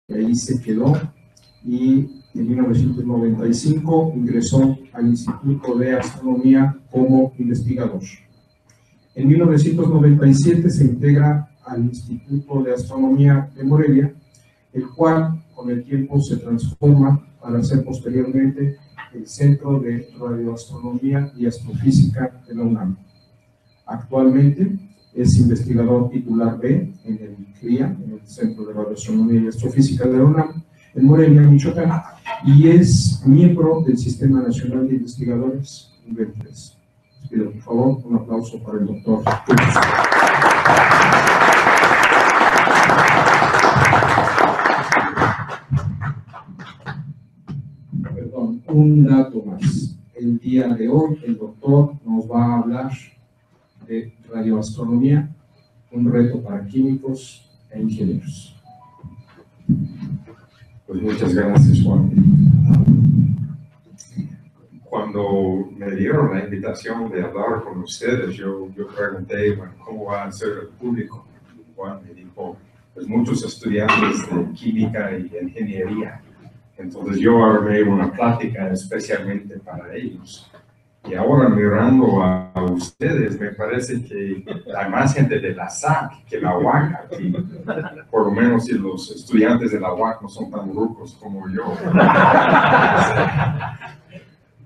y ahí se quedó, y en 1995 ingresó al Instituto de Astronomía como investigador. En 1997 se integra al Instituto de Astronomía de Morelia, el cual con el tiempo se transforma para ser posteriormente el Centro de Radioastronomía y Astrofísica de la UNAM. Actualmente es investigador titular B en el CRIA, en el Centro de Radioastronomía y Astrofísica de la UNAM, en Morelia, Michoacán, y es miembro del Sistema Nacional de Investigadores nivel 3. Les pido, por favor, un aplauso para el doctor. Perdón, un dato más. El día de hoy el doctor nos va a hablar de radioastronomía, un reto para químicos e ingenieros. Pues muchas gracias, Juan. Cuando me dieron la invitación de hablar con ustedes, yo pregunté, bueno, ¿cómo va a ser el público? Y Juan me dijo, pues muchos estudiantes de química y ingeniería. Entonces yo armé una plática especialmente para ellos. Y ahora mirando a ustedes, me parece que hay más gente de la SAC que la UAC aquí. Por lo menos si los estudiantes de la UAC no son tan rucos como yo.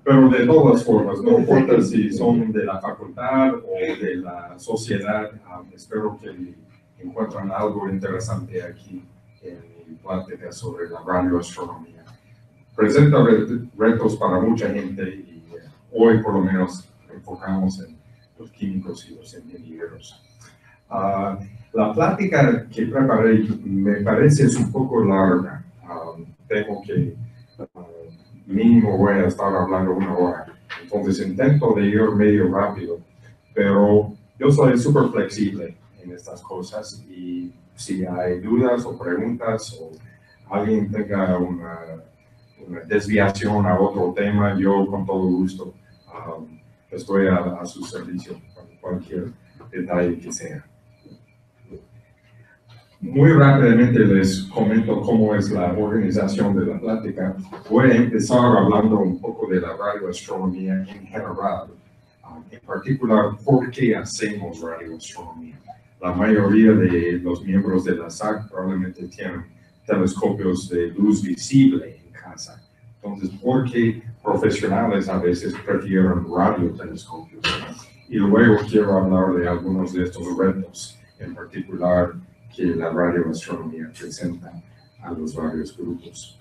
Pero de todas formas, no importa si son de la facultad o de la sociedad, espero que encuentren algo interesante aquí en mi plática sobre la radioastronomía. Presenta retos para mucha gente y hoy por lo menos enfocamos en los químicos y los ingenieros. La plática que preparé me parece es un poco larga. Tengo que, mínimo voy a estar hablando 1 hora. Entonces intento de ir medio rápido, pero yo soy súper flexible en estas cosas y si hay dudas o preguntas o alguien tenga una desviación a otro tema, yo con todo gusto estoy a su servicio con cualquier detalle que sea. Muy rápidamente les comento cómo es la organización de la plática. Voy a empezar hablando un poco de la radioastronomía en general, en particular por qué hacemos radioastronomía. La mayoría de los miembros de la SAC probablemente tienen telescopios de luz visible en casa. Entonces, ¿por qué profesionales a veces prefieren radiotelescopios? Y luego quiero hablar de algunos de estos retos, en particular que la radioastronomía presenta a los varios grupos.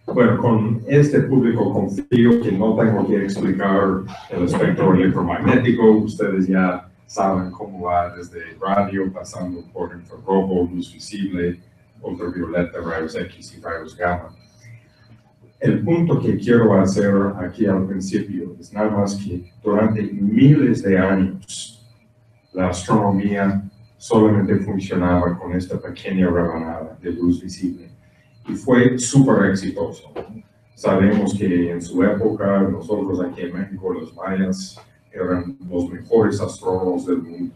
Bueno, con este público confío que no tengo que explicar el espectro electromagnético. Ustedes ya saben cómo va desde radio, pasando por infrarrojo, luz visible, ultravioleta, rayos X y rayos gamma. El punto que quiero hacer aquí al principio es nada más que durante miles de años la astronomía solamente funcionaba con esta pequeña rebanada de luz visible y fue súper exitoso. Sabemos que en su época, nosotros aquí en México, los mayas eran los mejores astrónomos del mundo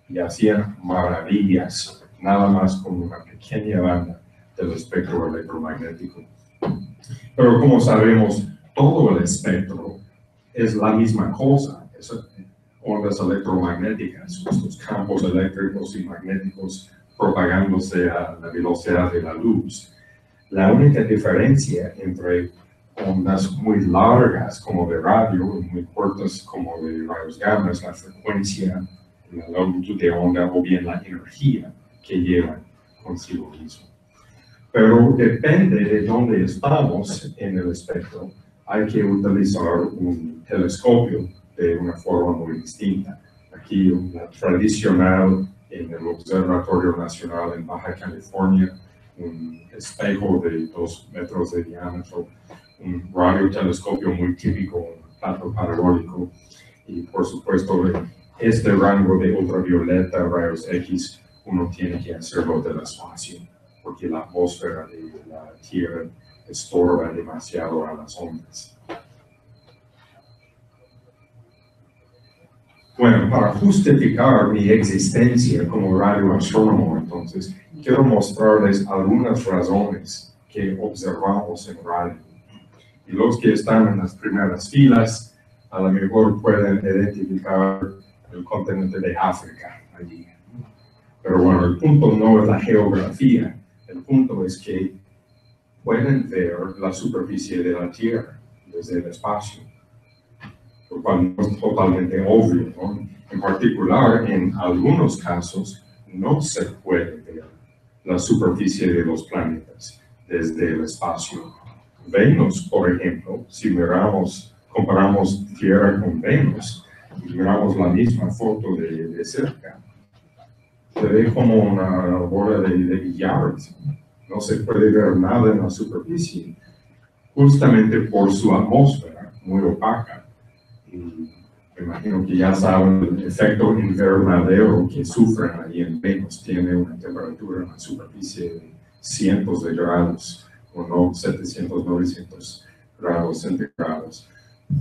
y hacían maravillas, nada más con una pequeña banda del espectro electromagnético. Pero como sabemos, todo el espectro es la misma cosa, ondas electromagnéticas, estos campos eléctricos y magnéticos propagándose a la velocidad de la luz. La única diferencia entre ondas muy largas como de radio y muy cortas como de rayos gamma es la frecuencia, la longitud de onda o bien la energía que llevan consigo mismo. Pero depende de dónde estamos en el espectro, hay que utilizar un telescopio de una forma muy distinta. Aquí una tradicional en el Observatorio Nacional en Baja California, un espejo de 2 metros de diámetro, un radiotelescopio muy típico, un plato parabólico, y por supuesto este rango de ultravioleta, rayos X, uno tiene que hacerlo del espacio, porque la atmósfera de la Tierra estorba demasiado a las ondas. Bueno, para justificar mi existencia como radioastrónomo, entonces, quiero mostrarles algunas razones que observamos en radio. Y los que están en las primeras filas, a lo mejor pueden identificar el continente de África allí. Pero bueno, el punto no es la geografía, el punto es que pueden ver la superficie de la Tierra desde el espacio, lo cual no es totalmente obvio, ¿no? En particular, en algunos casos, no se puede ver la superficie de los planetas desde el espacio. Venus, por ejemplo, si comparamos Tierra con Venus, y miramos la misma foto de cerca, se ve como una bola de billar. No se puede ver nada en la superficie, justamente por su atmósfera muy opaca. Y me imagino que ya saben el efecto invernadero que sufren ahí en Venus. Tiene una temperatura en la superficie de cientos de grados, o no 700, 900 grados centígrados,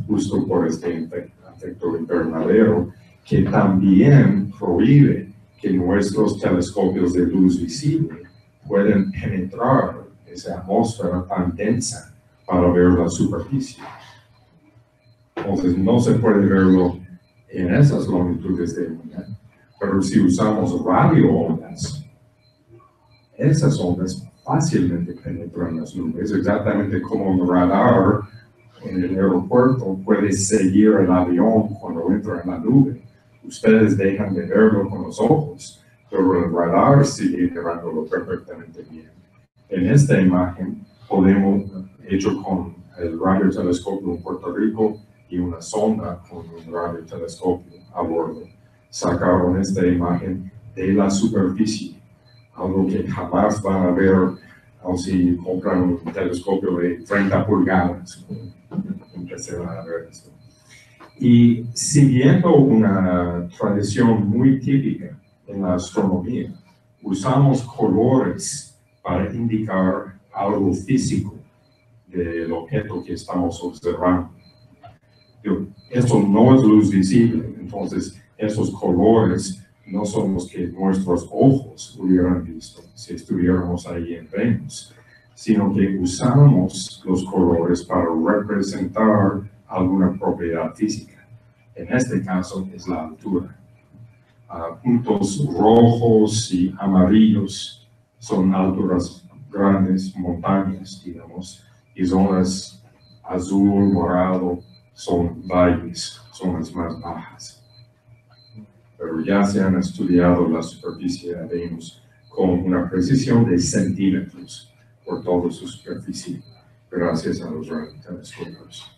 justo por este efecto invernadero, que también prohíbe que nuestros telescopios de luz visible pueden penetrar esa atmósfera tan densa para ver la superficie. Entonces no se puede verlo en esas longitudes de onda, pero si usamos radioondas, esas ondas fácilmente penetran las nubes, exactamente como un radar en el aeropuerto puede seguir el avión cuando entra en la nube. Ustedes dejan de verlo con los ojos, pero el radar sigue mirándolo perfectamente bien. En esta imagen hecho con el radiotelescopio en Puerto Rico y una sonda con un radiotelescopio a bordo, sacaron esta imagen de la superficie, algo que jamás van a ver si compran un telescopio de 30 pulgadas. Empecé a ver esto. Y siguiendo una tradición muy típica en la astronomía, usamos colores para indicar algo físico del objeto que estamos observando. Esto no es luz visible, entonces esos colores no son los que nuestros ojos hubieran visto si estuviéramos ahí en Venus, sino que usamos los colores para representar alguna propiedad física. En este caso es la altura. Puntos rojos y amarillos son alturas grandes, montañas, digamos, y zonas azul, morado, son valles, zonas más bajas. Pero ya se han estudiado la superficie de Venus con una precisión de centímetros por toda su superficie, gracias a los radiotelescopios.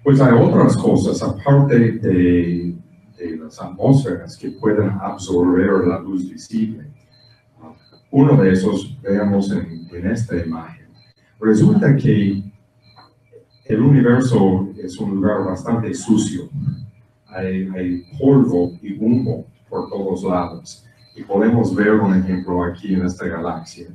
Pues hay otras cosas, aparte de las atmósferas que pueden absorber la luz visible. Uno de esos veamos en esta imagen. Resulta que el universo es un lugar bastante sucio. Hay polvo y humo por todos lados. Y podemos ver un ejemplo aquí en esta galaxia.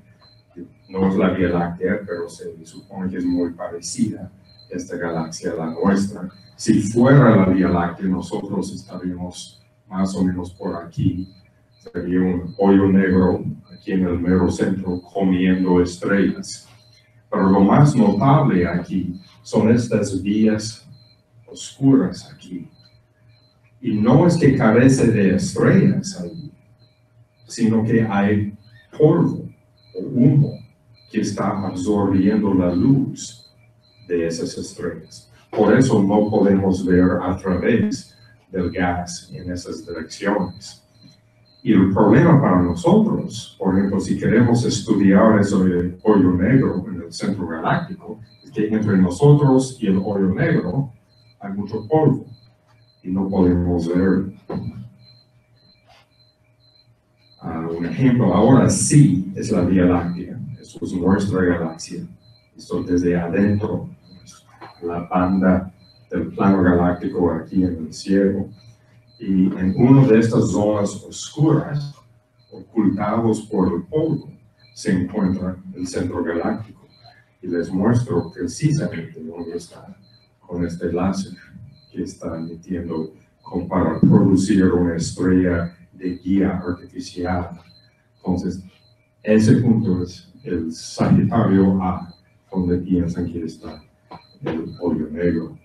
No es la Vía Láctea, pero se supone que es muy parecida esta galaxia a la nuestra. Si fuera la Vía Láctea, nosotros estaríamos más o menos por aquí. Sería un hoyo negro aquí en el mero centro comiendo estrellas. Pero lo más notable aquí son estas vías oscuras aquí. Y no es que carece de estrellas ahí, sino que hay polvo o humo que está absorbiendo la luz de esas estrellas. Por eso no podemos ver a través del gas en esas direcciones. Y el problema para nosotros, por ejemplo, si queremos estudiar eso del hoyo negro en el centro galáctico, es que entre nosotros y el hoyo negro hay mucho polvo y no podemos ver. Un ejemplo, ahora sí es la Vía Láctea. Esto es nuestra galaxia. Esto desde adentro, la banda del plano galáctico aquí en el cielo. Y en una de estas zonas oscuras, ocultados por el polvo, se encuentra el centro galáctico. Y les muestro precisamente dónde está con este láser que está emitiendo como para producir una estrella de guía artificial. Entonces, ese punto es el Sagitario A, donde piensan que está el hoyo negro.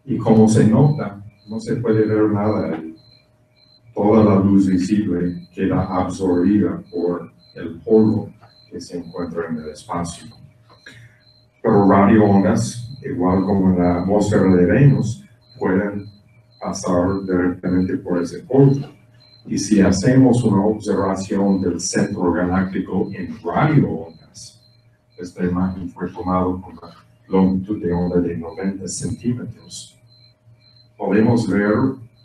Y como se nota, no se puede ver nada. Toda la luz visible queda absorbida por el polvo que se encuentra en el espacio. Pero radioondas, igual como en la atmósfera de Venus, pueden pasar directamente por ese polvo. Y si hacemos una observación del centro galáctico en radioondas, esta imagen fue tomada con una longitud de onda de 90 centímetros, podemos ver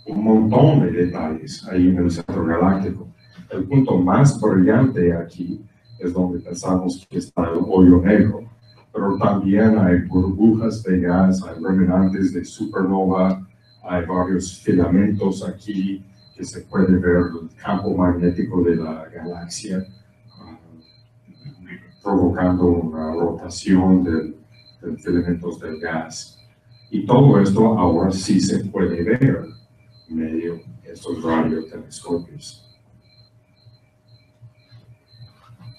un montón de detalles ahí en el centro galáctico. El punto más brillante aquí es donde pensamos que está el hoyo negro, pero también hay burbujas de gas, hay remanentes de supernova, hay varios filamentos aquí que se puede ver el campo magnético de la galaxia, provocando una rotación de filamentos del gas. Y todo esto ahora sí se puede ver medio estos radiotelescopios.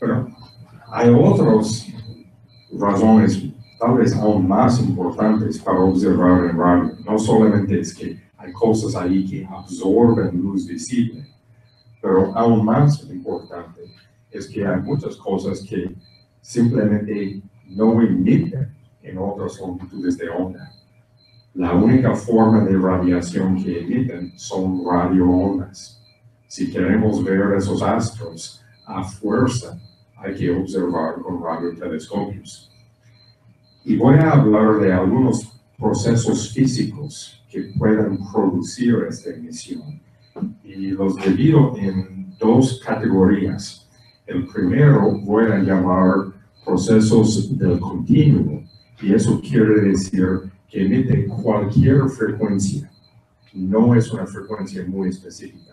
Pero hay otras razones tal vez aún más importantes para observar en radio. No solamente es que hay cosas ahí que absorben luz visible, pero aún más importante es que hay muchas cosas que simplemente no emiten en otras longitudes de onda. La única forma de radiación que emiten son radioondas. Si queremos ver esos astros a fuerza, hay que observar con radiotelescopios. Y voy a hablar de algunos procesos físicos que pueden producir esta emisión. Y los divido en dos categorías. El primero voy a llamar procesos del continuo, y eso quiere decir que emite cualquier frecuencia, no es una frecuencia muy específica.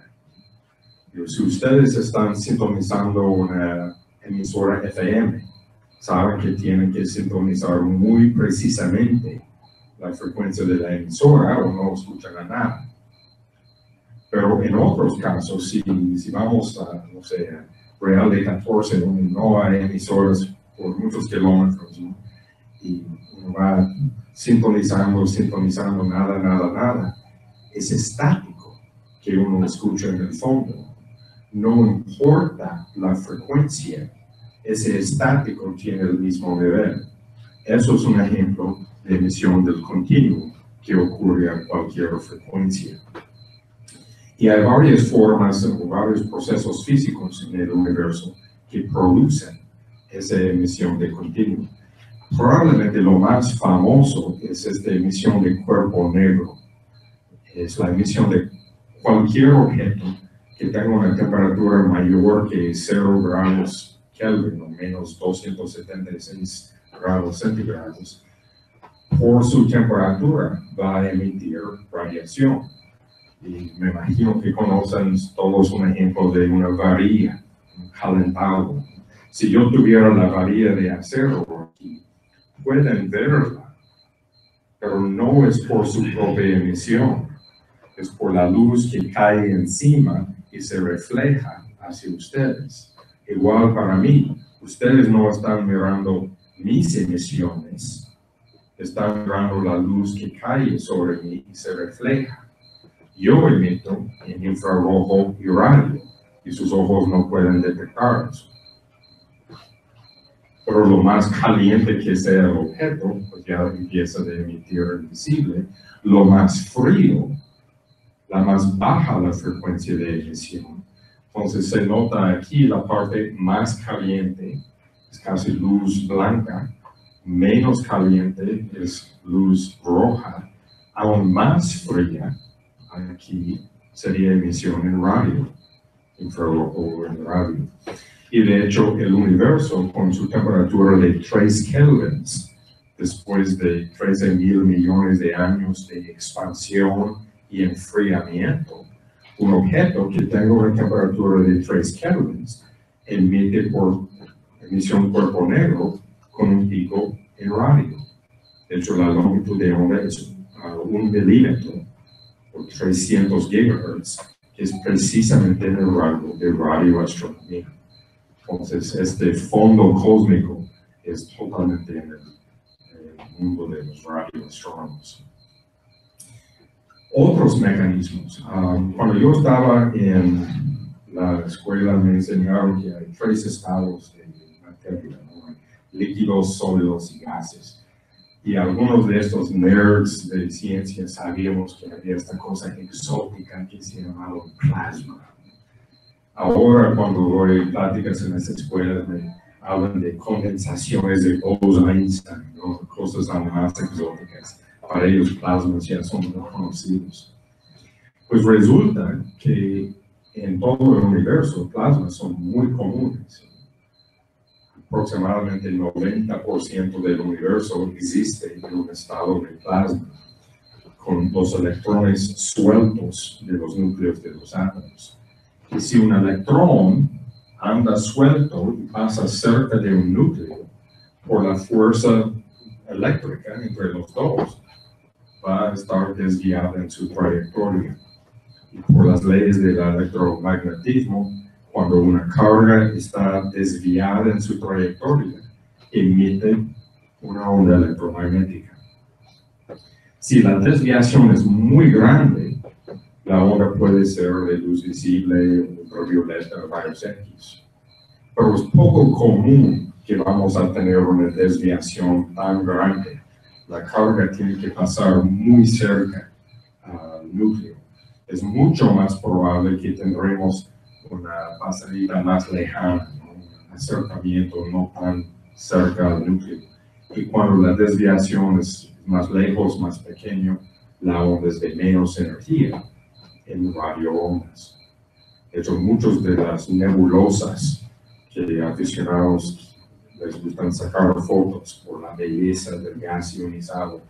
Si ustedes están sintonizando una emisora FM, saben que tienen que sintonizar muy precisamente la frecuencia de la emisora o no escuchan a nada. Pero en otros casos, si vamos a, no sé, a Real de 14, donde no hay emisoras por muchos kilómetros, ¿no? Y uno va sintonizando, nada, es estático que uno escucha en el fondo. No importa la frecuencia, ese estático tiene el mismo nivel. Eso es un ejemplo de emisión del continuo que ocurre a cualquier frecuencia. Y hay varias formas o varios procesos físicos en el universo que producen esa emisión de continuo. Probablemente lo más famoso es esta emisión de cuerpo negro. Es la emisión de cualquier objeto que tenga una temperatura mayor que 0 grados Kelvin o menos 276 grados centígrados. Por su temperatura va a emitir radiación. Y me imagino que conocen todos un ejemplo de una varilla, un calentado. Si yo tuviera la varilla de acero aquí, pueden verla, pero no es por su propia emisión, es por la luz que cae encima y se refleja hacia ustedes. Igual para mí, ustedes no están mirando mis emisiones, están mirando la luz que cae sobre mí y se refleja. Yo emito en infrarrojo y radio, y sus ojos no pueden detectar eso. Pero lo más caliente que sea el objeto, pues ya empieza a emitir el visible. Lo más frío, la más baja la frecuencia de emisión. Entonces se nota aquí la parte más caliente, es casi luz blanca, menos caliente es luz roja, aún más fría, aquí sería emisión en radio, infrarrojo en radio. Y de hecho, el universo, con su temperatura de 3 kelvins, después de 13.000 millones de años de expansión y enfriamiento, un objeto que tenga una temperatura de 3 kelvins emite por emisión cuerpo negro con un pico en radio. De hecho, la longitud de onda es 1 milímetro. por 300 gigahertz, que es precisamente en el rango de radioastronomía. Entonces, este fondo cósmico es totalmente en el mundo de los radioastrónomos. Otros mecanismos. Cuando yo estaba en la escuela me enseñaron que hay 3 estados de materia, ¿no? Líquidos, sólidos y gases. Y algunos de estos nerds de ciencia sabíamos que había esta cosa exótica que se llamaba plasma. Ahora cuando doy pláticas en las escuelas me hablan de condensaciones de Bose-Einstein, ¿no? Cosas aún más exóticas. Para ellos plasmas ya son muy conocidos. Pues resulta que en todo el universo plasmas son muy comunes. Aproximadamente el 90% del universo existe en un estado de plasma, con los electrones sueltos de los núcleos de los átomos. Y si un electrón anda suelto y pasa cerca de un núcleo, por la fuerza eléctrica entre los dos, va a estar desviada en su trayectoria. Y por las leyes del electromagnetismo, cuando una carga está desviada en su trayectoria, emite una onda electromagnética. Si la desviación es muy grande, la onda puede ser de luz visible, ultravioleta, rayos X. Pero es poco común que vamos a tener una desviación tan grande. La carga tiene que pasar muy cerca al núcleo. Es mucho más probable que tendremos una pasadita más lejana, ¿no? Un acercamiento no tan cerca al núcleo. Y cuando la desviación es más lejos, más pequeño, la onda es de menos energía en radioondas. De hecho, muchas de las nebulosas que aficionados les gustan sacar fotos por la belleza del gas ionizado,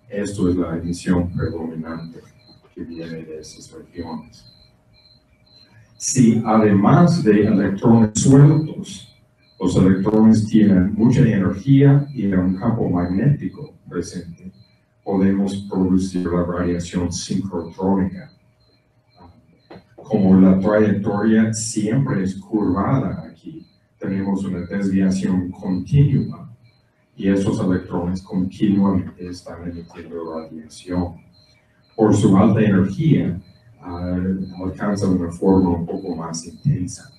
esto es la emisión predominante que viene de esas regiones. Si además de electrones sueltos, los electrones tienen mucha energía y un campo magnético presente, podemos producir la radiación sincrotrónica. Como la trayectoria siempre es curvada aquí, tenemos una desviación continua y esos electrones continuamente están emitiendo radiación. Por su alta energía, alcanza una forma un poco más intensa.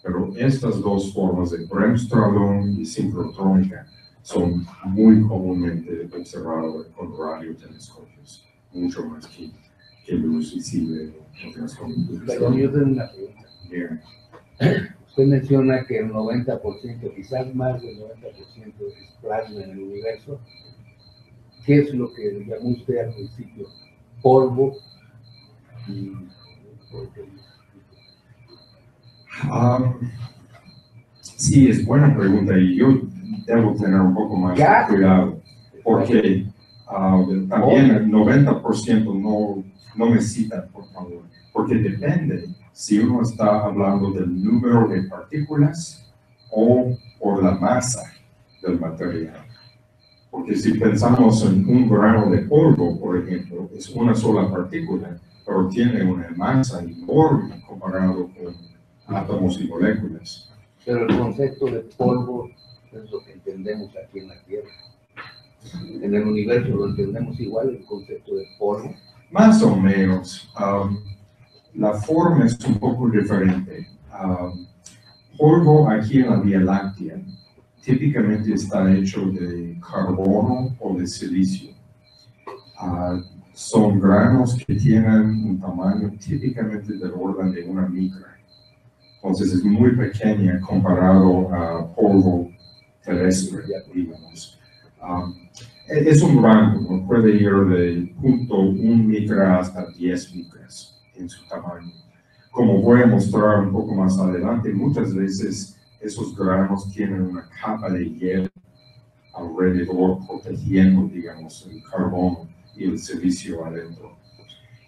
Pero estas dos formas de bremsstrahlung y sincrotrónica son muy comúnmente observadas con radiotelescopios, mucho más que luz visible. Perdón, yo tengo una pregunta. Bien. Usted menciona que el 90%, quizás más del 90% es plasma en el universo. ¿Qué es lo que llamó usted al principio? Polvo y... Sí, es buena pregunta y yo debo tener un poco más de cuidado porque también el 90% no me cita, por favor, porque depende si uno está hablando del número de partículas o por la masa del material. Porque si pensamos en un grano de polvo, por ejemplo, es una sola partícula, pero tiene una masa enorme comparado con átomos y moléculas. Pero el concepto de polvo es lo que entendemos aquí en la Tierra. En el universo lo entendemos igual, el concepto de polvo. Más o menos. La forma es un poco diferente. Polvo aquí en la Vía Láctea típicamente está hecho de carbono o de silicio. Son granos que tienen un tamaño típicamente del orden de una micra. Entonces es muy pequeña comparado a polvo terrestre, digamos. Es un rango, ¿no? Puede ir de 0.1 micra hasta 10 micras en su tamaño. Como voy a mostrar un poco más adelante, muchas veces esos granos tienen una capa de hielo alrededor protegiendo, digamos, el carbono y el silicio adentro.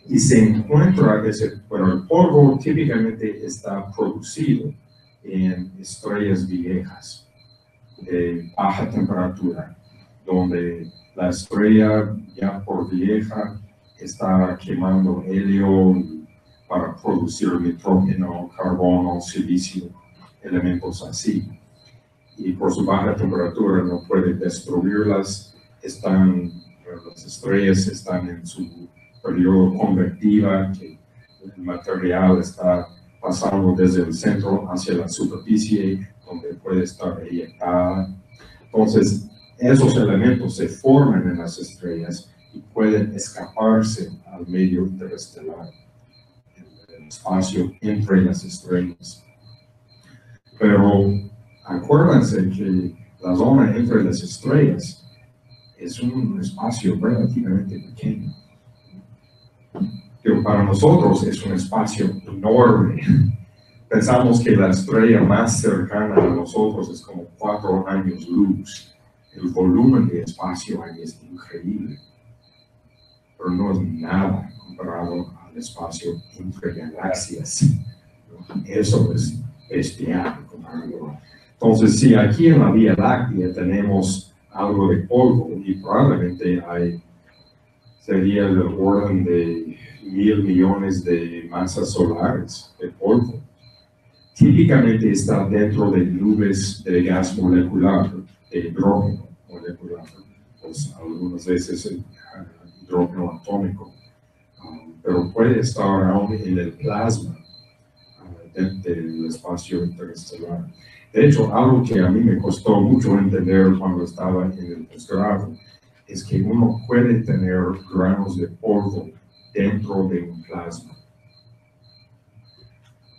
Y se encuentra bueno, el polvo típicamente está producido en estrellas viejas de baja temperatura, donde la estrella ya por vieja está quemando helio para producir nitrógeno, carbono, silicio, elementos así. Y por su baja temperatura no puede destruirlas. Las estrellas están en su periodo convectiva, que el material está pasando desde el centro hacia la superficie, donde puede estar eyectada. Entonces, esos elementos se forman en las estrellas y pueden escaparse al medio interestelar, en el espacio entre las estrellas. Pero acuérdense que la zona entre las estrellas es un espacio relativamente pequeño. Pero para nosotros es un espacio enorme. Pensamos que la estrella más cercana a nosotros es como 4 años luz. El volumen de espacio ahí es increíble, pero no es nada comparado al espacio entre galaxias. Eso es bestial comparado. Entonces, si aquí en la Vía Láctea tenemos algo de polvo, y probablemente sería el orden de 1.000 millones de masas solares de polvo. Típicamente está dentro de nubes de gas molecular, de hidrógeno molecular, pues algunas veces el hidrógeno atómico, pero puede estar aún en el plasma del espacio interestelar. De hecho, algo que a mí me costó mucho entender cuando estaba en el posgrado es que uno puede tener granos de polvo dentro de un plasma.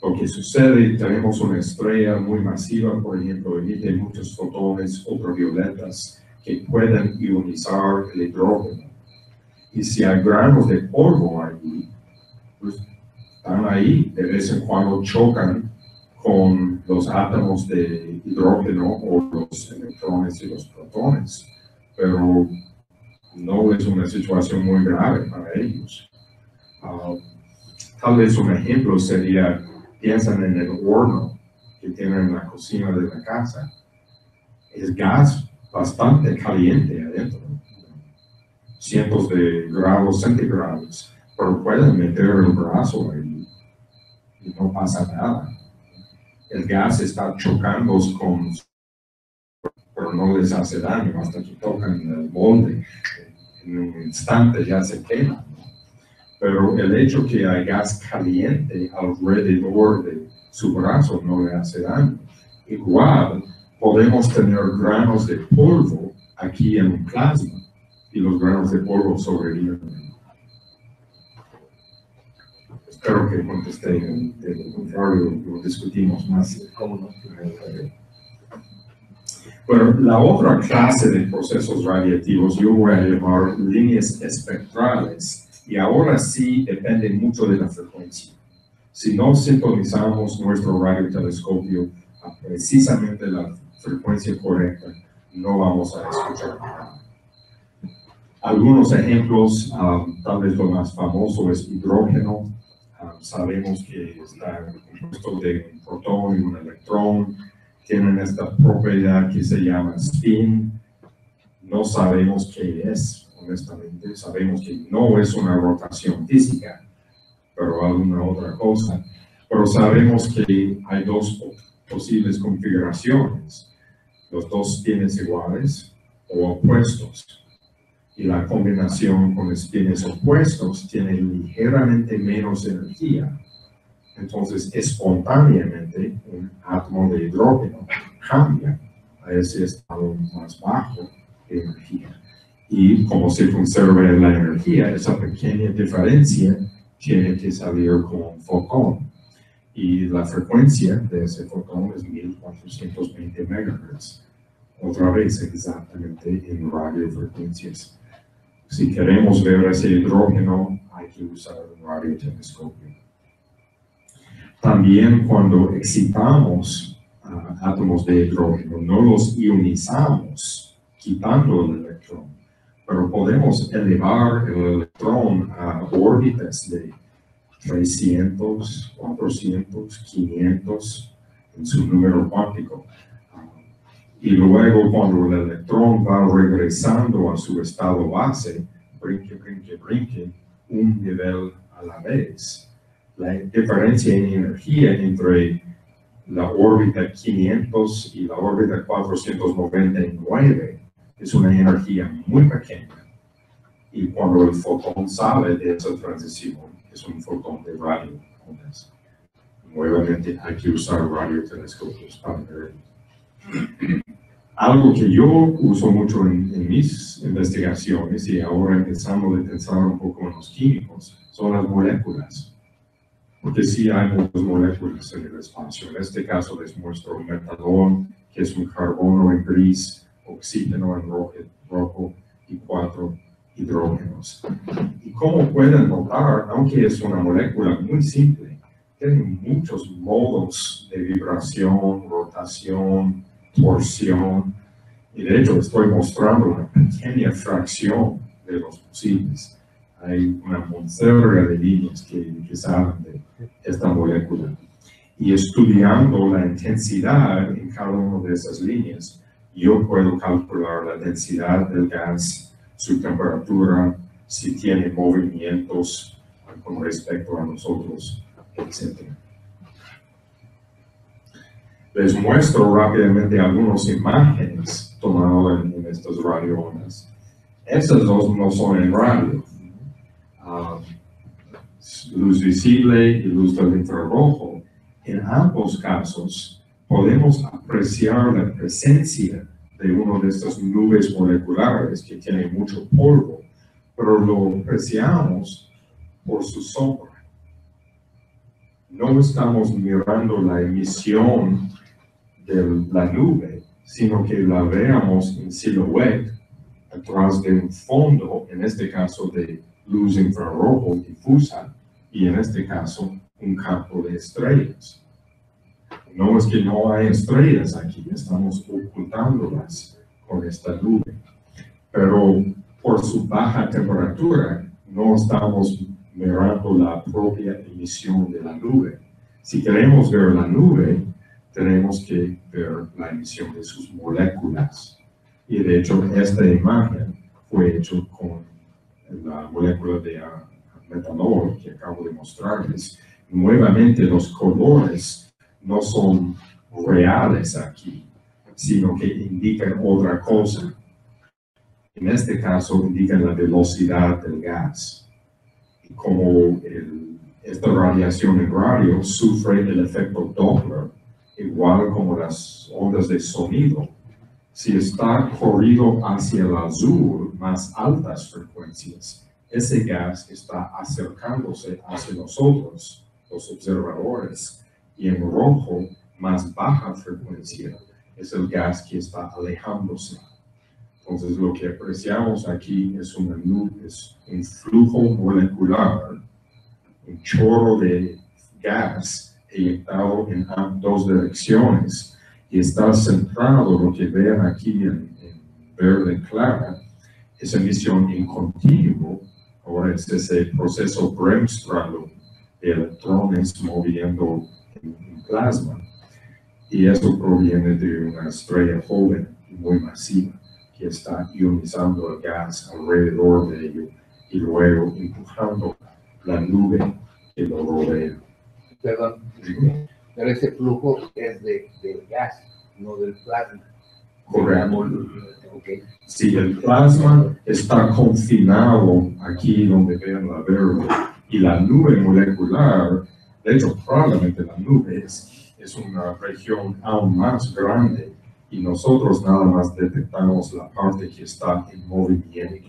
Lo que sucede, tenemos una estrella muy masiva, por ejemplo, emite muchos fotones ultravioletas que pueden ionizar el hidrógeno. Y si hay granos de polvo ahí, pues están ahí, de vez en cuando chocan con los átomos de hidrógeno o los electrones y los protones, pero no es una situación muy grave para ellos. Tal vez un ejemplo sería, piensan en el horno que tienen en la cocina de la casa. Es gas bastante caliente adentro, cientos de grados centígrados, pero pueden meter el brazo ahí y no pasa nada. El gas está chocando pero no les hace daño hasta que tocan el molde. En un instante ya se quema. Pero el hecho que hay gas caliente alrededor de su brazo no le hace daño. Igual, podemos tener granos de polvo aquí en un plasma y los granos de polvo sobreviven. Espero que contesté, de lo contrario lo discutimos más. ¿Cómo no? Bueno, la otra clase de procesos radiactivos yo voy a llamar líneas espectrales, y ahora sí depende mucho de la frecuencia. Si no sintonizamos nuestro radiotelescopio a precisamente la frecuencia correcta, no vamos a escuchar nada. Algunos ejemplos, tal vez lo más famoso es hidrógeno. Sabemos que está compuesto de un protón y un electrón. Tienen esta propiedad que se llama spin. No sabemos qué es, honestamente. Sabemos que no es una rotación física, pero alguna otra cosa. Pero sabemos que hay dos posibles configuraciones. Los dos spins iguales o opuestos. Y la combinación con spins opuestos tiene ligeramente menos energía. Entonces, espontáneamente, un átomo de hidrógeno cambia a ese estado más bajo de energía. Y como se conserva la energía, esa pequeña diferencia tiene que salir con un fotón. Y la frecuencia de ese fotón es 1420 MHz. Otra vez, exactamente en radiofrecuencias. Si queremos ver ese hidrógeno, hay que usar un radiotelescopio. También cuando excitamos átomos de hidrógeno, no los ionizamos quitando el electrón, pero podemos elevar el electrón a órbitas de 300, 400, 500 en su número cuántico. Y luego cuando el electrón va regresando a su estado base, brinque, un nivel a la vez. La diferencia en energía entre la órbita 500 y la órbita 499 es una energía muy pequeña. Y cuando el fotón sale de esa transición, es un fotón de radio. Nuevamente hay que usar radiotelescopios para ver. Algo que yo uso mucho en mis investigaciones y ahora empezando a pensar un poco en los químicos son las moléculas. Porque sí hay muchas moléculas en el espacio. En este caso les muestro metanol, que es un carbono en gris, oxígeno en rojo y 4 hidrógenos. Y como pueden notar, aunque es una molécula muy simple, tiene muchos modos de vibración, rotación, torsión, y de hecho estoy mostrando una pequeña fracción de los posibles. Hay una monserga de líneas que salen de esta molécula. Y estudiando la intensidad en cada una de esas líneas, yo puedo calcular la densidad del gas, su temperatura, si tiene movimientos con respecto a nosotros, etc. Les muestro rápidamente algunas imágenes tomadas en estas radioondas. Estas dos no son en radio. Luz visible y luz del infrarrojo. En ambos casos podemos apreciar la presencia de una de estas nubes moleculares que tiene mucho polvo, pero lo apreciamos por su sombra. No estamos mirando la emisión de la nube, sino que la veamos en silueta atrás de un fondo, en este caso de luz infrarrojo difusa, y en este caso un campo de estrellas. No es que no hay estrellas aquí, estamos ocultándolas con esta nube, pero por su baja temperatura no estamos mirando la propia emisión de la nube. Si queremos ver la nube, tenemos que ver la emisión de sus moléculas. Y de hecho, esta imagen fue hecha con la molécula de metanol que acabo de mostrarles. Nuevamente, los colores no son reales aquí, sino que indican otra cosa. En este caso, indican la velocidad del gas. Y como esta radiación en radio sufre el efecto Doppler, igual como las ondas de sonido, si está corrido hacia el azul, más altas frecuencias, ese gas está acercándose hacia nosotros, los observadores, y en rojo, más baja frecuencia, es el gas que está alejándose. Entonces, lo que apreciamos aquí es una nube, es un flujo molecular, un chorro de gas eyectado en dos direcciones, y está centrado, lo que vean aquí en verde clara, es emisión en continuo. Ahora es ese proceso Bremsstrahlung de electrones moviendo en plasma, y eso proviene de una estrella joven y muy masiva que está ionizando el gas alrededor de ello y luego empujando la nube que lo rodea. Perdón, pero ese flujo es del gas, no del plasma. Correcto. Okay. Si el plasma está confinado aquí donde vean la verde y la nube molecular, de hecho probablemente la nube es una región aún más grande y nosotros nada más detectamos la parte que está en movimiento.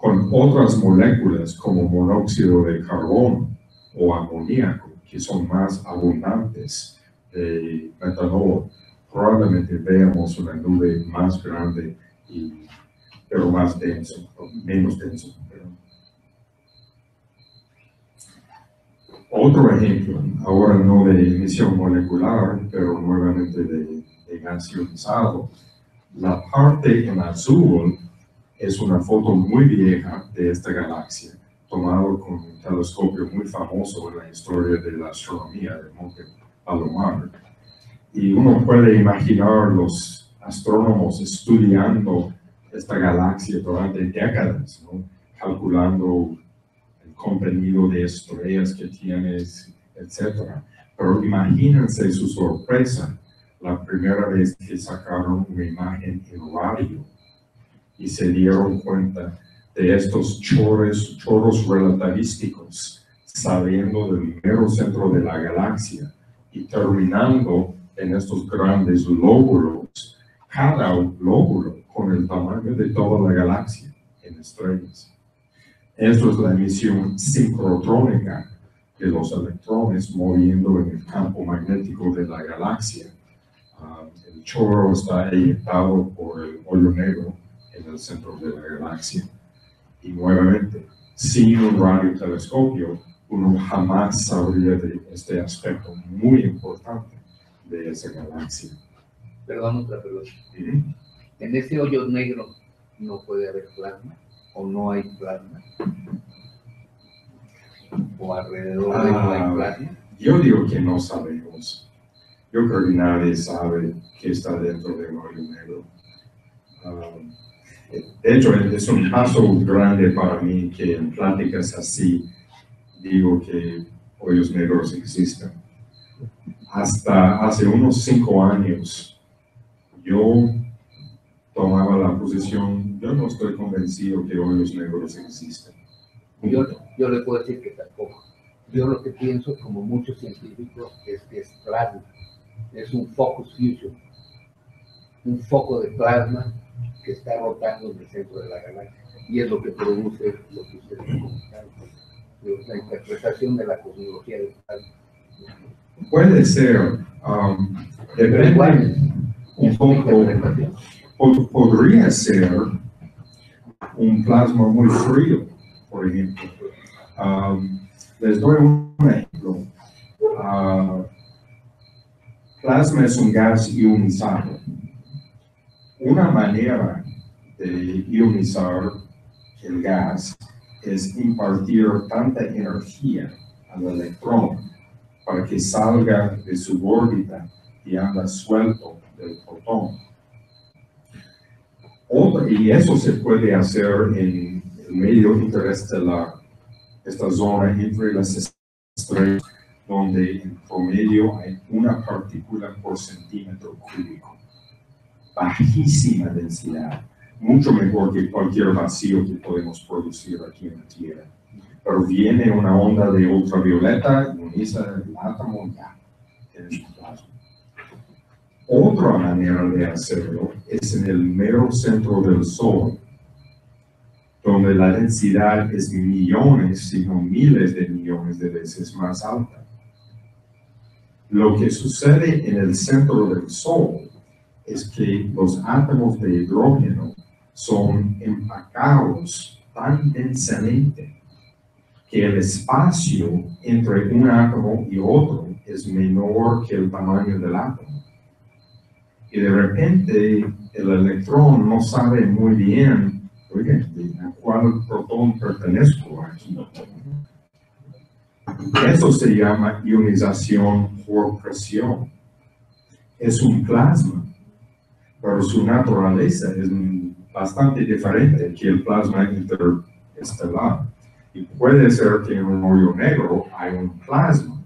Con otras moléculas como monóxido de carbono o amoníaco, que son más abundantes de metanol, probablemente veamos una nube más grande, pero más denso, menos denso. Otro ejemplo, ahora no de emisión molecular, pero nuevamente de gas ionizado. La parte en azul es una foto muy vieja de esta galaxia, tomado con un telescopio muy famoso en la historia de la astronomía de Monte Palomar. Y uno puede imaginar los astrónomos estudiando esta galaxia durante décadas, ¿no? calculando el contenido de estrellas que tienes, etc. Pero imagínense su sorpresa la primera vez que sacaron una imagen en radio y se dieron cuenta de estos chorros relativísticos saliendo del mero centro de la galaxia y terminando en estos grandes lóbulos, cada lóbulo con el tamaño de toda la galaxia en estrellas. Esto es la emisión sincrotrónica de los electrones moviendo en el campo magnético de la galaxia. El chorro está eyectado por el hoyo negro en el centro de la galaxia. Y nuevamente, sin un radiotelescopio, uno jamás sabría de este aspecto muy importante de esa galaxia. Perdón, otra pregunta. En ese hoyo negro no puede haber plasma, o no hay plasma, o alrededor de no hay plasma. Yo digo que no sabemos. Yo creo que nadie sabe qué está dentro de un hoyo negro. De hecho, es un paso grande para mí que en pláticas así digo que hoyos negros existen. Hasta hace unos 5 años, yo tomaba la posición, yo no estoy convencido que hoyos negros existen. Yo le puedo decir que tampoco. Yo lo que pienso, como muchos científicos, es que es plasma. Es un focus fusion, un foco de plasma que está rotando en el centro de la galaxia. Y es lo que produce lo que ustedes comentaron, la interpretación de la cosmología del plasma. Puede ser, depende un poco, podría ser un plasma muy frío, por ejemplo. Les doy un ejemplo. Plasma es un gas ionizado. Una manera de ionizar el gas es impartir tanta energía al electrón para que salga de su órbita y anda suelto del protón. Y eso se puede hacer en el medio interestelar, esta zona entre las estrellas, donde en promedio hay una partícula por centímetro cúbico. Bajísima densidad, mucho mejor que cualquier vacío que podemos producir aquí en la Tierra. Pero viene una onda de ultravioleta, ioniza el átomo, ya, tienes un plasma. Otra manera de hacerlo es en el mero centro del Sol, donde la densidad es millones, si no miles de millones de veces más alta. Lo que sucede en el centro del Sol es que los átomos de hidrógeno son empacados tan densamente que el espacio entre un átomo y otro es menor que el tamaño del átomo. Y de repente el electrón no sabe muy bien, oye, ¿a cuál protón pertenezco aquí? Eso se llama ionización por presión. Es un plasma, pero su naturaleza es bastante diferente que el plasma interestelar. Y puede ser que en un hoyo negro hay un plasma,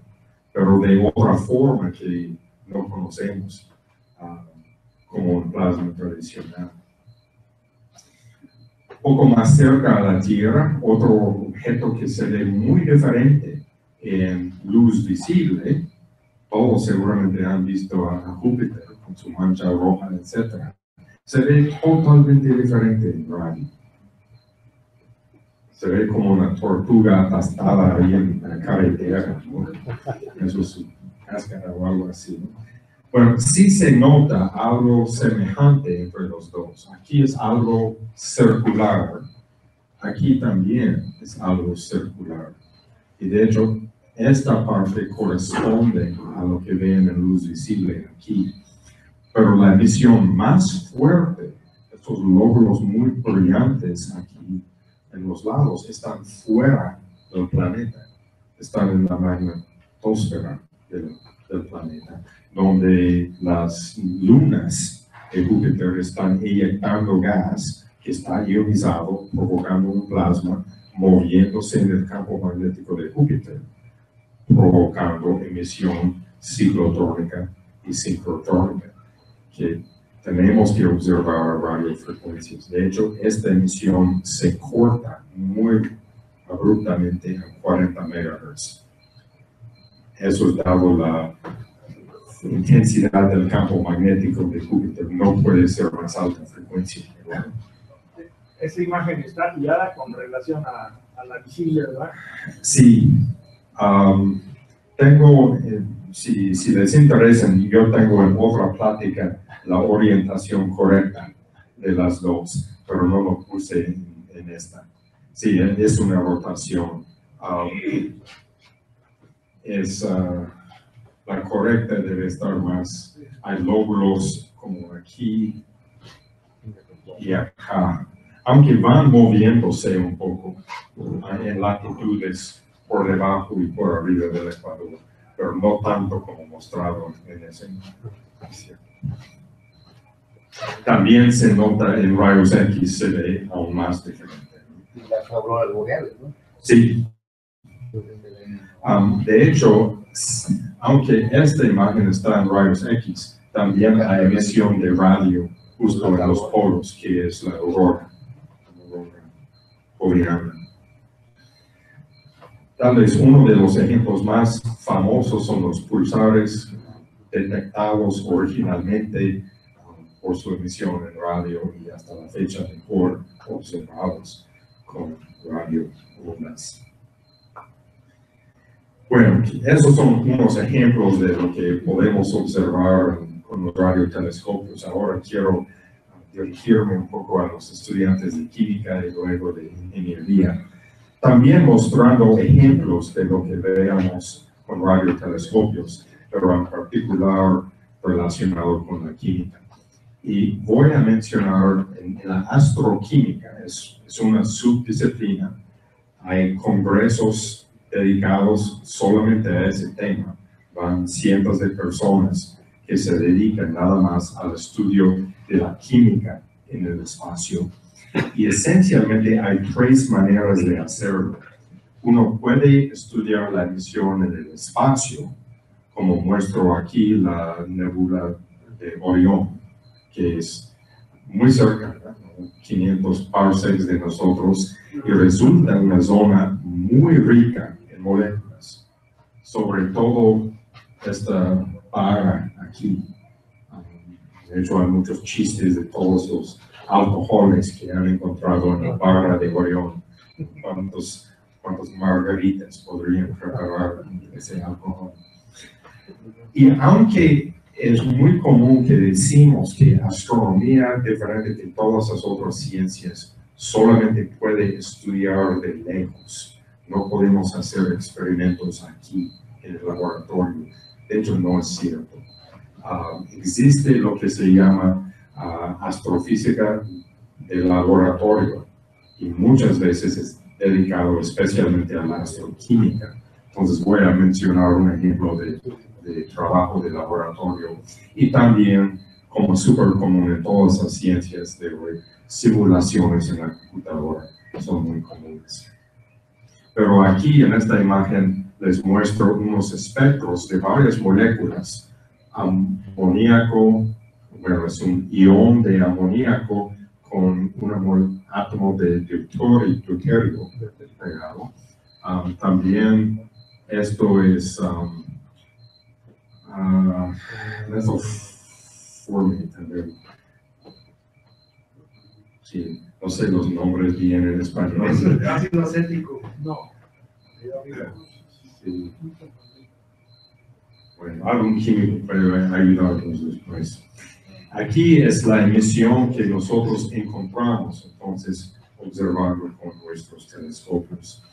pero de otra forma que no conocemos, como un plasma tradicional. Un poco más cerca a la Tierra, otro objeto que se ve muy diferente en luz visible, todos seguramente han visto a Júpiter con su mancha roja, etc. Se ve totalmente diferente en radio. Se ve como una tortuga atastada ahí en la carretera, ¿no? Eso es su cáscara o algo así, ¿no? Bueno, sí se nota algo semejante entre los dos. Aquí es algo circular, aquí también es algo circular. Y de hecho, esta parte corresponde a lo que ven en luz visible aquí. Pero la emisión más fuerte, estos lóbulos muy brillantes aquí en los lados, están fuera del planeta, están en la magnetosfera del planeta, donde las lunas de Júpiter están eyectando gas que está ionizado, provocando un plasma moviéndose en el campo magnético de Júpiter, provocando emisión ciclotrónica y sincrotrónica, que tenemos que observar a radiofrecuencias. De hecho, esta emisión se corta muy abruptamente a 40 MHz. Eso es dado la intensidad del campo magnético de Júpiter, no puede ser más alta frecuencia. Esa imagen está guiada con relación a la visible, ¿verdad? Sí. Tengo, si les interesa, yo tengo en otra plática la orientación correcta de las dos, pero no lo puse en esta. Sí, es una rotación. La correcta debe estar más, hay lóbulos como aquí y acá, aunque van moviéndose un poco en latitudes por debajo y por arriba del ecuador, pero no tanto como mostrado en ese. También se nota en rayos X, se ve aún más diferente. Las auroras boreales, ¿no? Sí. De hecho, aunque esta imagen está en rayos X, también hay emisión de radio justo en los polos, que es la aurora boreal. Tal vez uno de los ejemplos más famosos son los pulsares detectados originalmente por su emisión en radio y hasta la fecha mejor observados con radioondas. Bueno, esos son unos ejemplos de lo que podemos observar con los radiotelescopios. Ahora quiero dirigirme un poco a los estudiantes de química y luego de ingeniería, también mostrando ejemplos de lo que veamos con radiotelescopios, pero en particular relacionado con la química. Y voy a mencionar en la astroquímica, es una subdisciplina, hay congresos dedicados solamente a ese tema, van cientos de personas que se dedican nada más al estudio de la química en el espacio. Y esencialmente hay tres maneras de hacerlo. Uno puede estudiar la emisión en el espacio, como muestro aquí la nebula de Orión, que es muy cerca, 500 parsecs de nosotros, y resulta una zona muy rica en moléculas, sobre todo esta para aquí. De hecho, hay muchos chistes de todos los alcoholes que han encontrado en la barra de Orión. ¿Cuántas margaritas podrían preparar ese alcohol? Y aunque es muy común que decimos que astronomía, diferente de todas las otras ciencias, solamente puede estudiar de lejos, no podemos hacer experimentos aquí en el laboratorio. De hecho, no es cierto. Existe lo que se llama astrofísica de laboratorio y muchas veces es dedicado especialmente a la astroquímica. Entonces voy a mencionar un ejemplo de trabajo de laboratorio y también, como súper común en todas las ciencias de hoy, simulaciones en la computadora son muy comunes. Pero aquí en esta imagen les muestro unos espectros de varias moléculas. Amoníaco, bueno, es un ion de amoníaco con un átomo de deuterio pegado. También esto es también. Sí, no sé los nombres bien en español. Ácido acético, no. Sí. Bueno, algún químico puede ayudarnos después. Aquí es la emisión que nosotros encontramos, entonces, observando con nuestros telescopios.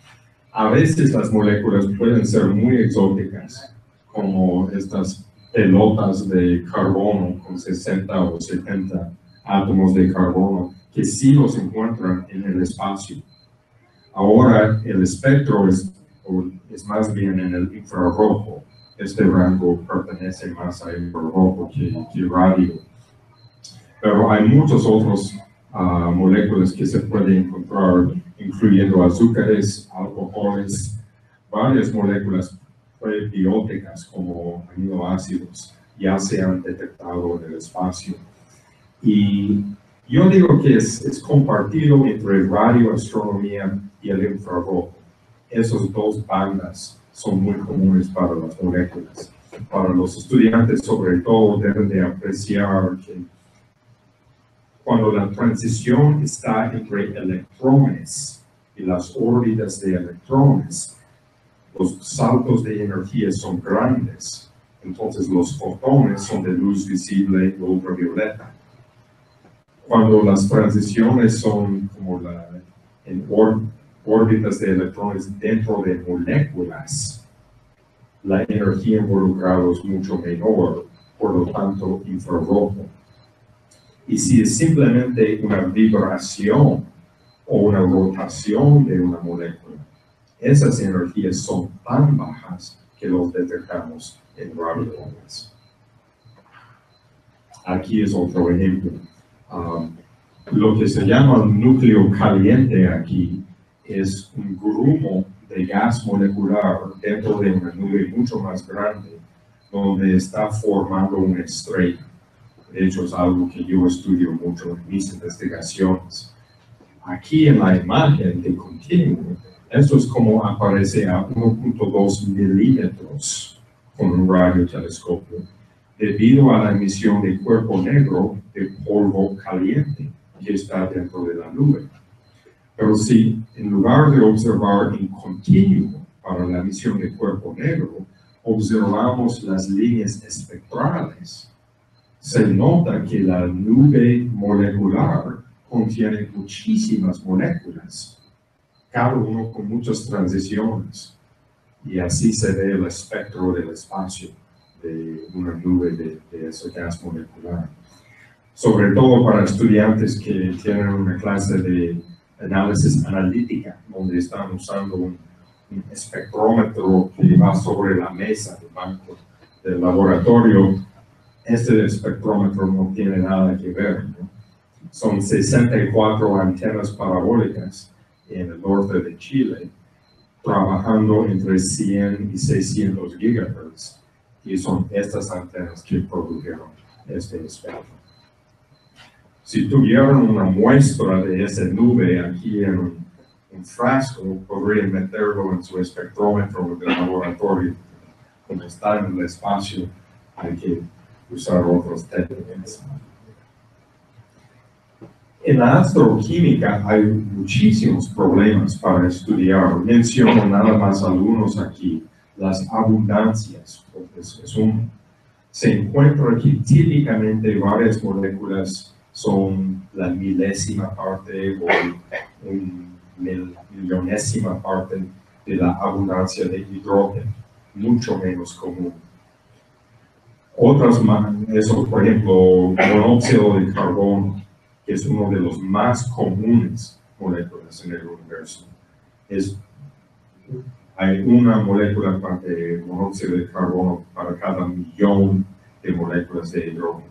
A veces las moléculas pueden ser muy exóticas, como estas pelotas de carbono con 60 o 70 átomos de carbono, que sí los encuentran en el espacio. Ahora el espectro es más bien en el infrarrojo. Este rango pertenece más a infrarrojo que radio. Pero hay muchos otros moléculas que se pueden encontrar, incluyendo azúcares, alcoholes, varias moléculas prebióticas como aminoácidos ya se han detectado en el espacio. Y yo digo que es compartido entre radioastronomía y el infrarrojo. Esas dos bandas son muy comunes para las moléculas. Para los estudiantes, sobre todo, deben de apreciar que cuando la transición está entre electrones y las órbitas de electrones, los saltos de energía son grandes. Entonces los fotones son de luz visible o ultravioleta. Cuando las transiciones son como en órbitas de electrones dentro de moléculas, la energía involucrada es mucho menor, por lo tanto infrarrojo. Y si es simplemente una vibración o una rotación de una molécula, esas energías son tan bajas que los detectamos en radioondas. Aquí es otro ejemplo. Lo que se llama núcleo caliente aquí es un grumo de gas molecular dentro de una nube mucho más grande, donde está formando una estrella. De hecho, es algo que yo estudio mucho en mis investigaciones. Aquí en la imagen de continuo, esto es como aparece a 1.2 milímetros con un radiotelescopio, debido a la emisión de cuerpo negro de polvo caliente que está dentro de la nube. Pero si en lugar de observar en continuo para la emisión de cuerpo negro, observamos las líneas espectrales, se nota que la nube molecular contiene muchísimas moléculas, cada uno con muchas transiciones, y así se ve el espectro del espacio de una nube de ese gas molecular. Sobre todo para estudiantes que tienen una clase de análisis analítica, donde están usando un espectrómetro que va sobre la mesa del banco del laboratorio. Este espectrómetro no tiene nada que ver, ¿no? Son 64 antenas parabólicas en el norte de Chile, trabajando entre 100 y 600 gigahertz, y son estas antenas que produjeron este espectro. Si tuvieran una muestra de esa nube aquí en un frasco, podrían meterlo en su espectrómetro del laboratorio. Como está en el espacio, hay que usar otras técnicas. En la astroquímica hay muchísimos problemas para estudiar. Menciono nada más algunos aquí. Las abundancias. Se encuentra aquí típicamente varias moléculas son la milésima parte o millonésima parte de la abundancia de hidrógeno, mucho menos común. Otras más, eso por ejemplo, monóxido de carbono, que es uno de los más comunes moléculas en el universo. Hay una molécula de monóxido de carbono para cada millón de moléculas de hidrógeno.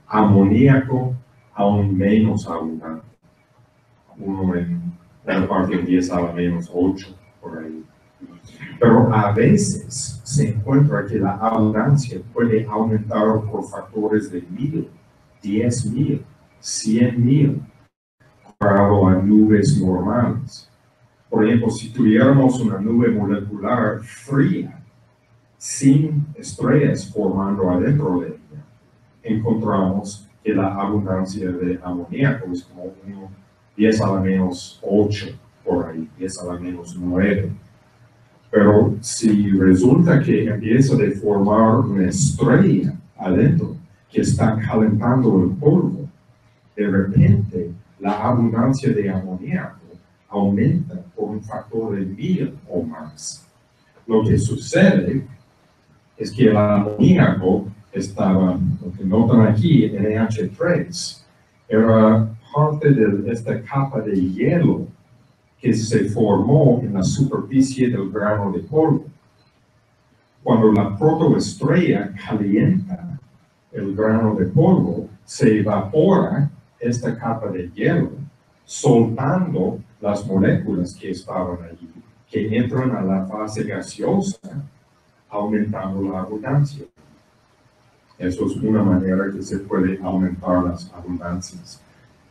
Amoníaco, aún menos abundante. Uno en una parte de 10 a la menos 8, por ahí. Pero a veces se encuentra que la abundancia puede aumentar por factores de 1000, 10,000, 100,000, comparado a nubes normales. Por ejemplo, si tuviéramos una nube molecular fría, sin estrellas formando adentro de ella, encontramos que la abundancia de amoníaco es como 10 a la menos 8, por ahí, 10 a la menos 9. Pero si resulta que empieza a formar una estrella adentro que está calentando el polvo, de repente la abundancia de amoníaco aumenta por un factor de 1000 o más. Lo que sucede es que el amoníaco estaba, lo que notan aquí, NH3, era parte de esta capa de hielo que se formó en la superficie del grano de polvo. Cuando la protoestrella calienta el grano de polvo, se evapora esta capa de hielo, soltando las moléculas que estaban allí, que entran a la fase gaseosa, aumentando la abundancia. Eso es una manera que se puede aumentar las abundancias.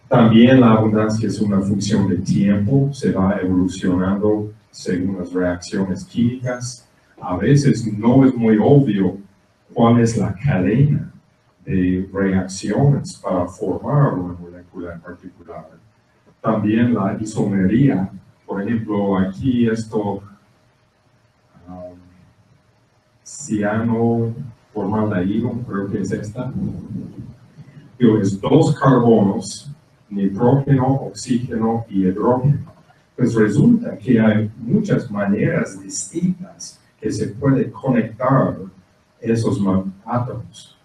También la abundancia es una función de tiempo, se va evolucionando según las reacciones químicas. A veces no es muy obvio cuál es la cadena de reacciones para formar una molécula en particular. También la isomería, por ejemplo, aquí esto, ciano formaldehído, creo que es esta. Es 2 carbonos, nitrógeno, oxígeno y hidrógeno. Pues resulta que hay muchas maneras distintas que se puede conectar esos átomos.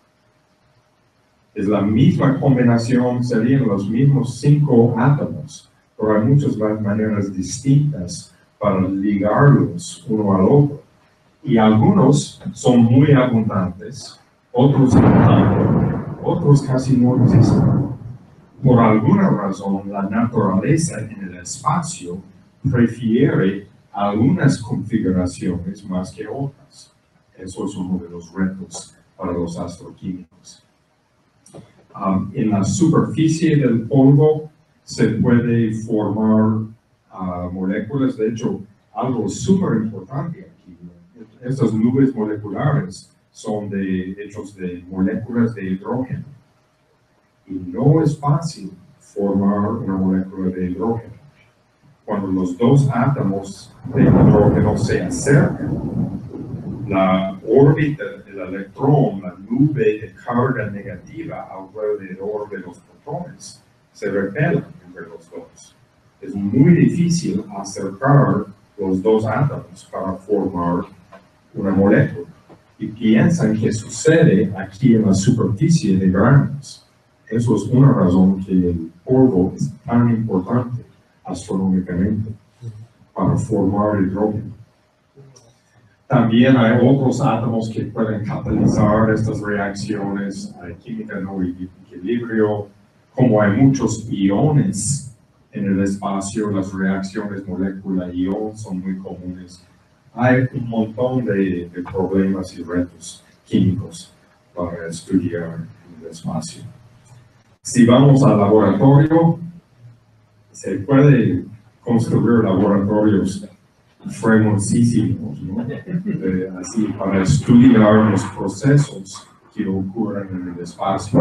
Es la misma combinación, serían los mismos 5 átomos, pero hay muchas maneras distintas para ligarlos uno al otro. Y algunos son muy abundantes, otros no tanto, otros casi no existen. Por alguna razón, la naturaleza en el espacio prefiere algunas configuraciones más que otras. Eso es uno de los retos para los astroquímicos. En la superficie del polvo se puede formar moléculas. De hecho, algo súper importante aquí. Estas nubes moleculares son hechos de moléculas de hidrógeno. Y no es fácil formar una molécula de hidrógeno. Cuando los 2 átomos de hidrógeno se acercan, la órbita del electrón, la nube de carga negativa alrededor de los protones, se repelan entre los 2. Es muy difícil acercar los 2 átomos para formar una molécula. Y piensan que sucede aquí en la superficie de granos. Eso es una razón que el polvo es tan importante astronómicamente para formar hidrógeno. También hay otros átomos que pueden catalizar estas reacciones. Hay química no equilibrio. Como hay muchos iones en el espacio, las reacciones molécula-ion son muy comunes. Hay un montón de problemas y retos químicos para estudiar en el espacio. Si vamos al laboratorio, se puede construir laboratorios frecuentísimos, ¿no? Así para estudiar los procesos que ocurren en el espacio.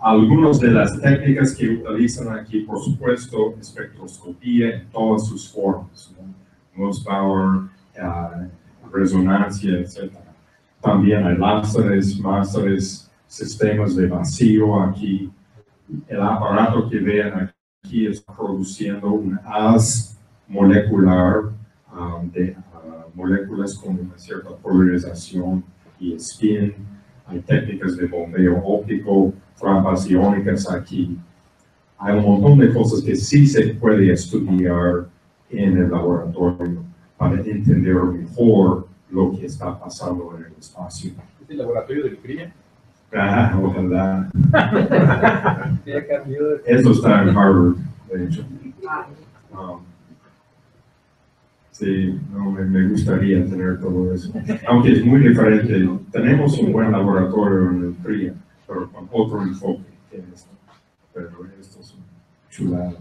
Algunas de las técnicas que utilizan aquí, por supuesto, espectroscopía en todas sus formas, ¿no? Nussbauer, resonancia, etc. También hay láseres, másteres, sistemas de vacío aquí. El aparato que ven aquí está produciendo un haz molecular de moléculas con una cierta polarización y spin. Hay técnicas de bombeo óptico, trampas iónicas aquí. Hay un montón de cosas que sí se puede estudiar en el laboratorio para entender mejor lo que está pasando en el espacio. ¿Es el laboratorio del CRIA? Ojalá. Eso está en Harvard, de hecho. Sí, no, me gustaría tener todo eso. Aunque es muy diferente. Tenemos un buen laboratorio en el CRIA, pero con otro enfoque que esto. Pero esto es chulada.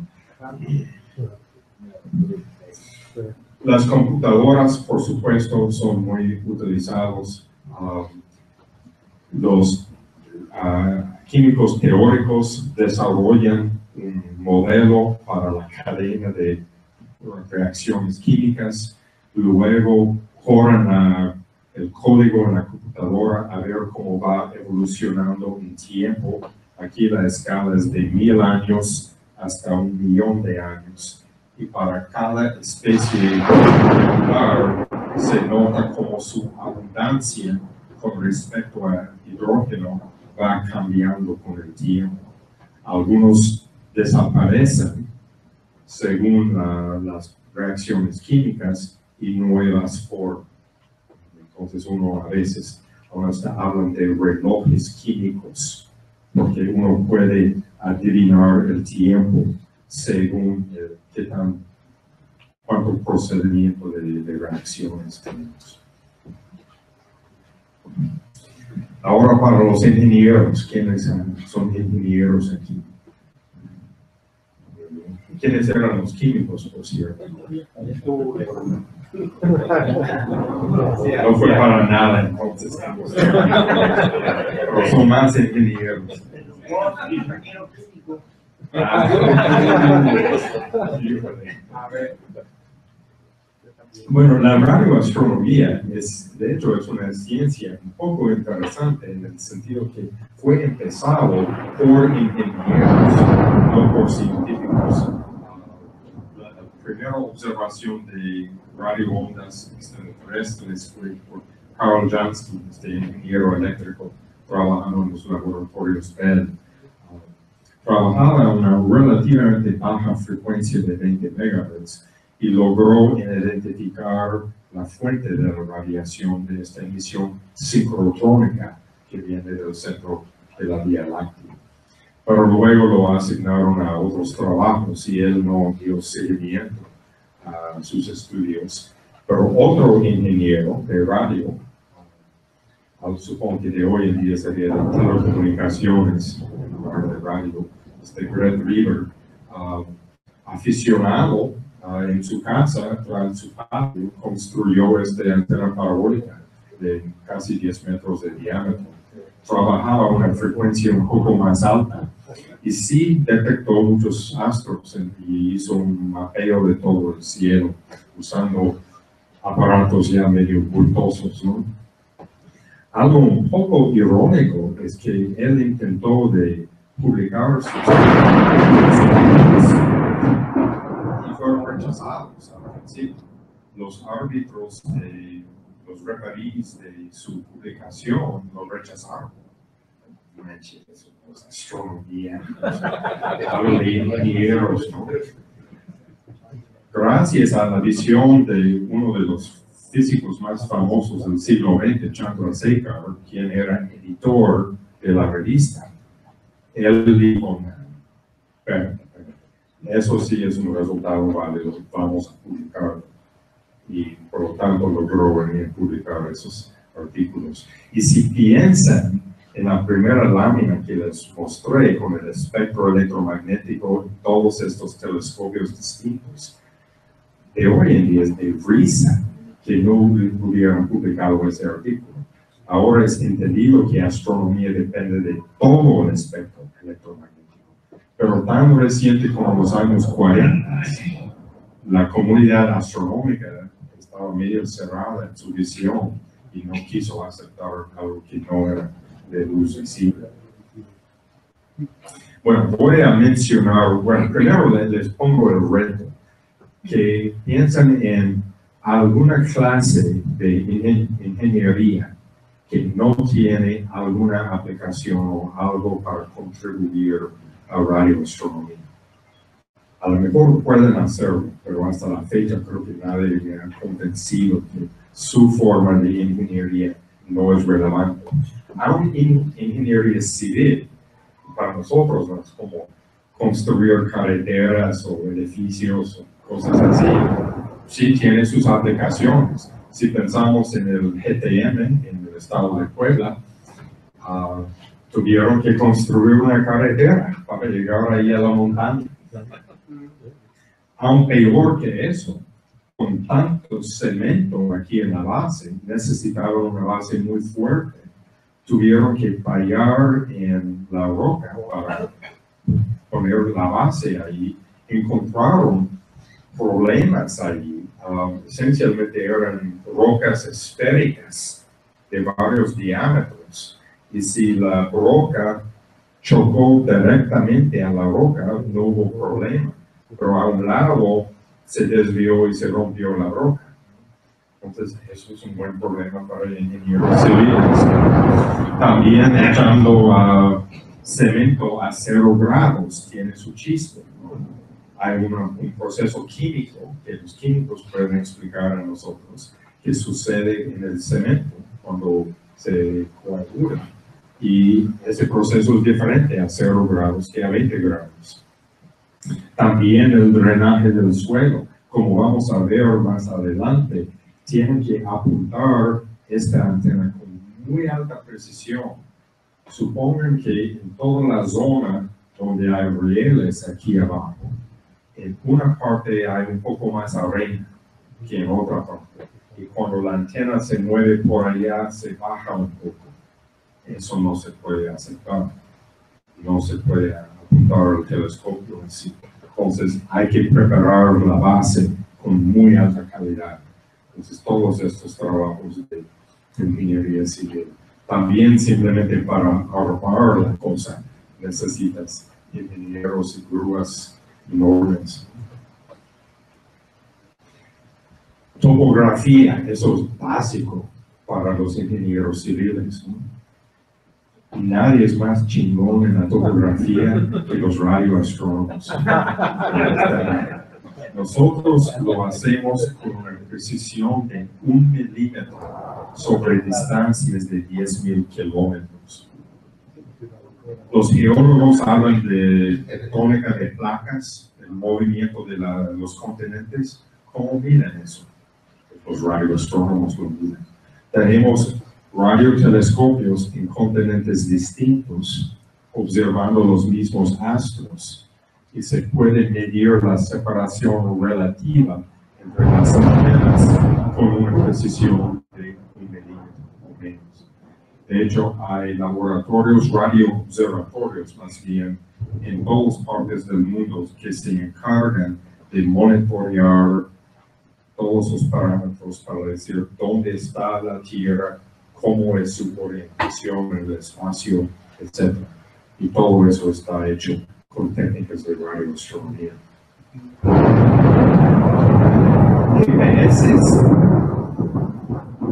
Las computadoras, por supuesto, son muy utilizados. Los químicos teóricos desarrollan un modelo para la cadena de reacciones químicas, luego corren el código en la computadora a ver cómo va evolucionando en tiempo. Aquí la escala es de 1000 años hasta 1.000.000 de años. Y para cada especie molecular se nota como su abundancia con respecto a hidrógeno va cambiando con el tiempo. Algunos desaparecen según las reacciones químicas y nuevas forman. Entonces uno a veces hablan de relojes químicos porque uno puede adivinar el tiempo según cuánto procedimiento de reacciones tenemos. Ahora para los ingenieros, ¿quiénes son ingenieros aquí? ¿Quiénes eran los químicos, por cierto? No fue para nada, entonces. Pero son más ingenieros. Bueno, la radioastronomía de hecho, es una ciencia un poco interesante en el sentido que fue empezado por ingenieros, no por científicos. La primera observación de radioondas extraterrestres fue por Carl Jansky, ingeniero eléctrico, trabajando en los laboratorios Bell. Trabajaba a una relativamente baja frecuencia de 20 MHz y logró identificar la fuente de la radiación de esta emisión sincrotrónica que viene del centro de la Vía Láctea. Pero luego lo asignaron a otros trabajos y él no dio seguimiento a sus estudios. Pero otro ingeniero de radio, supongo que de hoy en día sería de telecomunicaciones, en lugar de radio, Greg Reaver, aficionado en su casa, tras su patio, construyó esta antena parabólica de casi 10 metros de diámetro. Trabajaba a una frecuencia un poco más alta y sí detectó muchos astros y hizo un mapeo de todo el cielo usando aparatos ya medio bultosos, ¿no? Algo un poco irónico es que él intentó de publicar sus y fueron rechazados al principio. Los árbitros, los referees de su publicación lo rechazaron. Eso es astronomía, algo de ingenieros, ¿no? Gracias a la visión de uno de los físicos más famosos del siglo XX, Chandrasekhar, quien era editor de la revista, él dijo, eso sí es un resultado válido, vamos a publicarlo. Y por lo tanto logró venir a publicar esos artículos. Y si piensan en la primera lámina que les mostré con el espectro electromagnético y todos estos telescopios distintos, de hoy en día es de risa que no hubieran publicado ese artículo. Ahora es entendido que astronomía depende de todo el espectro electromagnético. Pero tan reciente como los años 40, la comunidad astronómica estaba medio cerrada en su visión y no quiso aceptar algo que no era de luz visible. Bueno, voy a mencionar, primero les pongo el reto, que piensan en alguna clase de ingeniería que no tiene alguna aplicación o algo para contribuir a radioastronomía. A lo mejor pueden hacerlo, pero hasta la fecha creo que nadie me ha convencido que su forma de ingeniería no es relevante. Aún en ingeniería civil, para nosotros no es como construir carreteras o edificios o cosas así. Sí tiene sus aplicaciones. Si pensamos en el GTM, en el estado de Puebla, tuvieron que construir una carretera para llegar ahí a la montaña. Aún peor que eso, con tanto cemento aquí en la base, necesitaron una base muy fuerte. Tuvieron que tallar en la roca para poner la base ahí. Encontraron problemas ahí. Esencialmente eran rocas esféricas de varios diámetros. Y si la roca chocó directamente a la roca, no hubo problema. Pero a un lado se desvió y se rompió la roca. Entonces, eso es un buen problema para ingenieros civiles. También echando cemento a 0 grados tiene su chiste, ¿no? Hay un proceso químico que los químicos pueden explicar a nosotros que sucede en el cemento cuando se coagula. Y ese proceso es diferente a 0 grados que a 20 grados. También el drenaje del suelo, como vamos a ver más adelante, tienen que apuntar esta antena con muy alta precisión. Supongan que en toda la zona donde hay rieles aquí abajo, en una parte hay un poco más arena que en otra parte. Y cuando la antena se mueve por allá, se baja un poco. Eso no se puede aceptar. No se puede apuntar el telescopio en sí. Entonces hay que preparar la base con muy alta calidad. Entonces todos estos trabajos de ingeniería civil. También simplemente para armar la cosa necesitas ingenieros y grúas enormes. Topografía, eso es básico para los ingenieros civiles, ¿no? Nadie es más chingón en la topografía que los radioastrónomos. Nosotros lo hacemos con una precisión de 1 milímetro sobre distancias de 10,000 kilómetros. Los geólogos hablan de tectónica de placas, el movimiento de los continentes. ¿Cómo miden eso? Los radioastrónomos lo miden. Tenemos radiotelescopios en continentes distintos, observando los mismos astros, y se puede medir la separación relativa entre las antenas con una precisión de 1 milímetro o menos. De hecho, hay laboratorios, radioobservatorios más bien, en todas partes del mundo que se encargan de monitorear todos los parámetros para decir dónde está la Tierra, cómo es su orientación en el espacio, etc. Y todo eso está hecho con técnicas de radioastronomía. GPS,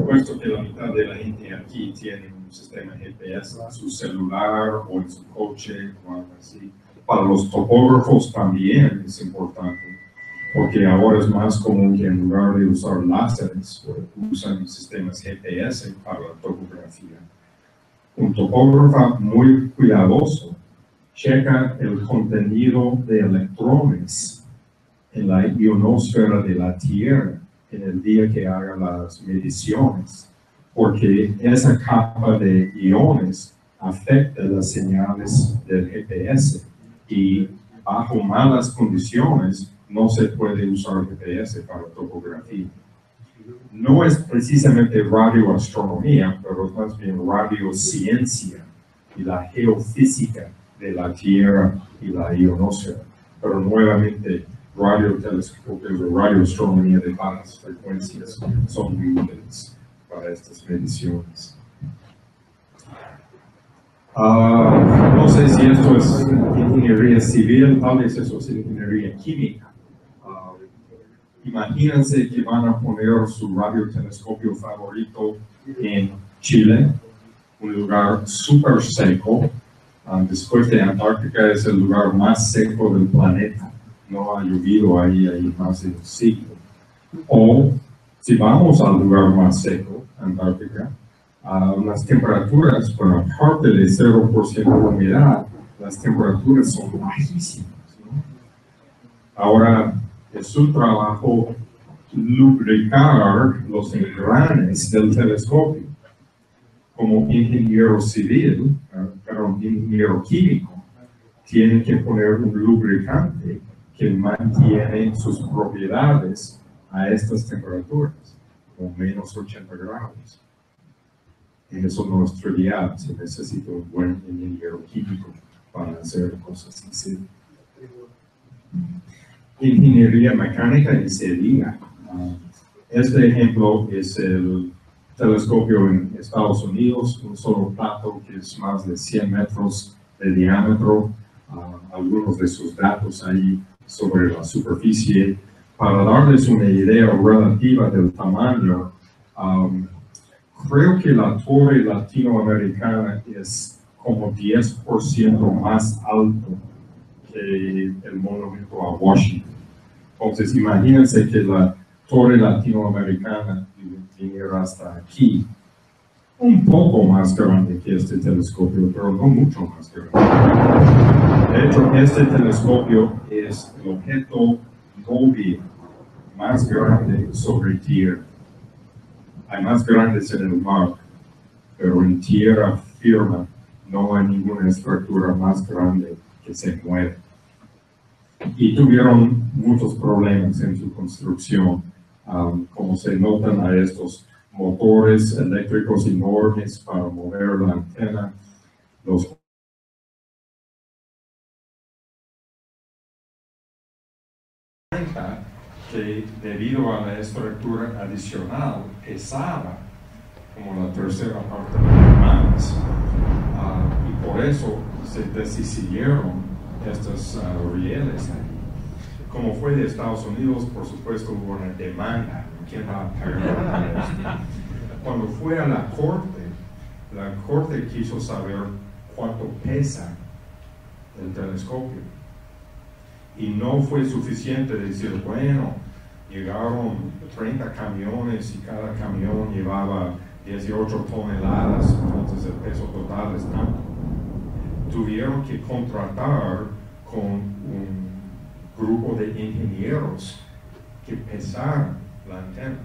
puesto que la mitad de la gente aquí tiene un sistema GPS en su celular o en su coche o algo así. Para los topógrafos también es importante, porque ahora es más común que en lugar de usar láseres, usan sistemas GPS para la topografía. Un topógrafo muy cuidadoso checa el contenido de electrones en la ionosfera de la Tierra en el día que haga las mediciones, porque esa capa de iones afecta las señales del GPS y bajo malas condiciones no se puede usar GPS para topografía. No es precisamente radioastronomía, pero es más bien radiociencia y la geofísica de la Tierra y la ionosfera. Pero nuevamente, radiotelescopios o radioastronomía de bajas frecuencias son muy útiles para estas mediciones. No sé si esto es ingeniería civil, tal vez eso es ingeniería química. Imagínense que van a poner su radiotelescopio favorito en Chile, un lugar súper seco. Después de Antártica es el lugar más seco del planeta. No ha llovido ahí más de un siglo. O si vamos al lugar más seco, Antártica, las temperaturas, bueno, aparte de 0% de humedad, las temperaturas son bajísimas, ¿no? Ahora, es su trabajo lubricar los engranes del telescopio. Como ingeniero civil, pero ingeniero químico, tienen que poner un lubricante que mantiene sus propiedades a estas temperaturas, como menos 80 grados. Y eso no es trivial, se necesita un buen ingeniero químico para hacer cosas así. Ingeniería mecánica y sería. Este ejemplo es el telescopio en Estados Unidos, un solo plato que es más de 100 metros de diámetro. Algunos de sus datos ahí sobre la superficie. Para darles una idea relativa del tamaño, creo que la torre latinoamericana es como 10% más alto que el monumento a Washington. Entonces, imagínense que la torre latinoamericana viniera hasta aquí. un poco más grande que este telescopio, pero no mucho más grande. De hecho, este telescopio es el objeto móvil más grande sobre tierra. Hay más grandes en el mar, pero en tierra firme no hay ninguna estructura más grande que se mueve. Y tuvieron muchos problemas en su construcción, como se notan a estos motores eléctricos enormes para mover la antena, los que debido a la estructura adicional pesaba como la tercera parte de más, y por eso se decidieron estos rieles ahí. Como fue de Estados Unidos, por supuesto hubo una demanda. ¿Quién va a pagar por esto? Cuando fue a la corte quiso saber cuánto pesa el telescopio. Y no fue suficiente decir, bueno, llegaron 30 camiones y cada camión llevaba 18 toneladas, entonces el peso total es tanto. Tuvieron que contratar con un grupo de ingenieros que pesaran la antena.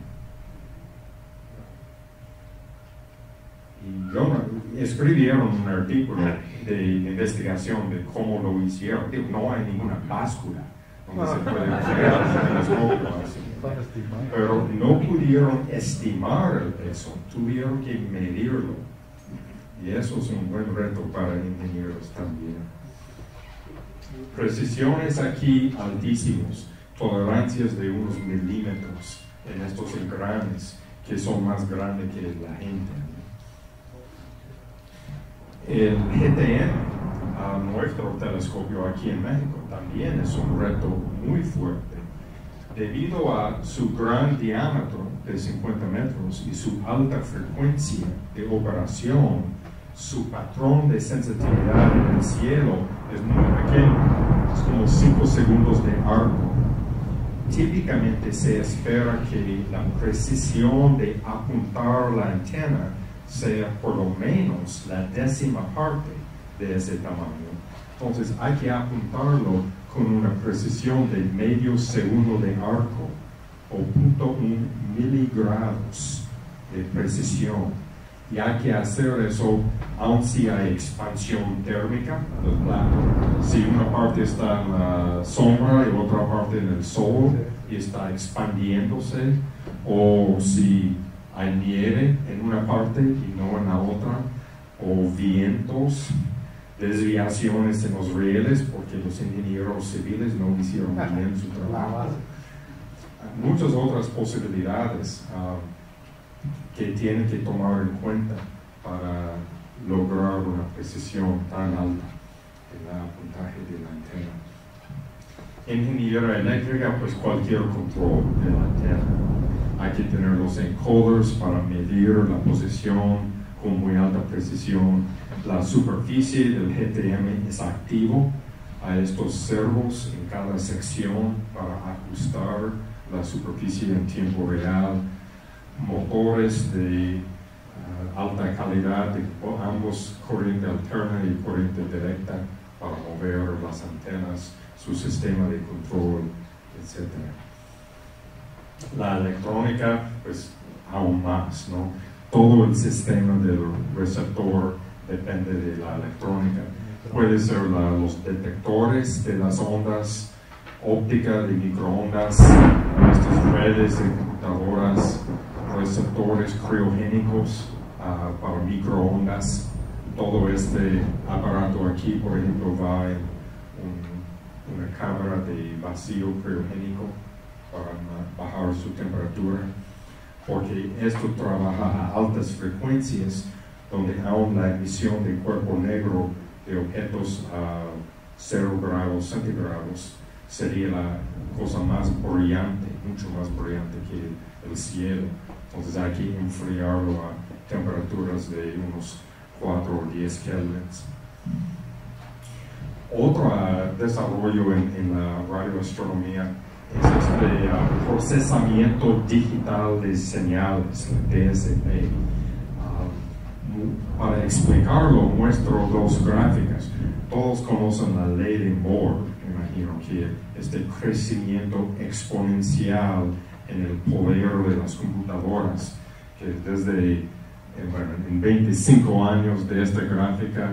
Y escribieron un artículo de investigación de cómo lo hicieron. No hay ninguna báscula donde se puede crear el telescopio así. Pero no pudieron estimar el peso, tuvieron que medirlo. Y eso es un buen reto para ingenieros también. Precisiones aquí altísimos, tolerancias de unos milímetros en estos engranes que son más grandes que la gente. El GTM, nuestro telescopio aquí en México, también es un reto muy fuerte. Debido a su gran diámetro de 50 metros y su alta frecuencia de operación, su patrón de sensitividad en el cielo es muy pequeño, es como 5 segundos de arco. Típicamente se espera que la precisión de apuntar la antena sea por lo menos la 10ª parte de ese tamaño. Entonces hay que apuntarlo con una precisión de medio segundo de arco o 0.1 miligrados de precisión. Y hay que hacer eso aun si hay expansión térmica del plato. Si una parte está en la sombra y otra parte en el sol y está expandiéndose, o si hay nieve en una parte y no en la otra, o vientos, desviaciones en los rieles porque los ingenieros civiles no hicieron bien su trabajo. Muchas otras posibilidades que tienen que tomar en cuenta para lograr una precisión tan alta en el apuntaje de la antena. Ingeniería eléctrica, pues cualquier control de la antena. Hay que tener los encoders para medir la posición con muy alta precisión. La superficie del GTM es activo. Hay estos servos en cada sección para ajustar la superficie en tiempo real. Motores de alta calidad de ambos corriente alterna y corriente directa para mover las antenas, su sistema de control, etc. La electrónica, pues aún más, ¿no? Todo el sistema del receptor depende de la electrónica. Puede ser los detectores de las ondas, óptica de microondas, estas redes de computadoras, receptores criogénicos para microondas. Todo este aparato aquí, por ejemplo, va en una cámara de vacío criogénico para bajar su temperatura, porque esto trabaja a altas frecuencias, donde aún la emisión de cuerpo negro de objetos a 0 grados centígrados sería la cosa más brillante, mucho más brillante que el cielo. Entonces hay que enfriarlo a temperaturas de unos 4 o 10 kelvins. Otro desarrollo en la radioastronomía es este procesamiento digital de señales, DSP. Para explicarlo, muestro dos gráficas. Todos conocen la ley de Moore, me imagino, que este crecimiento exponencial en el poder de las computadoras, que desde en 25 años de esta gráfica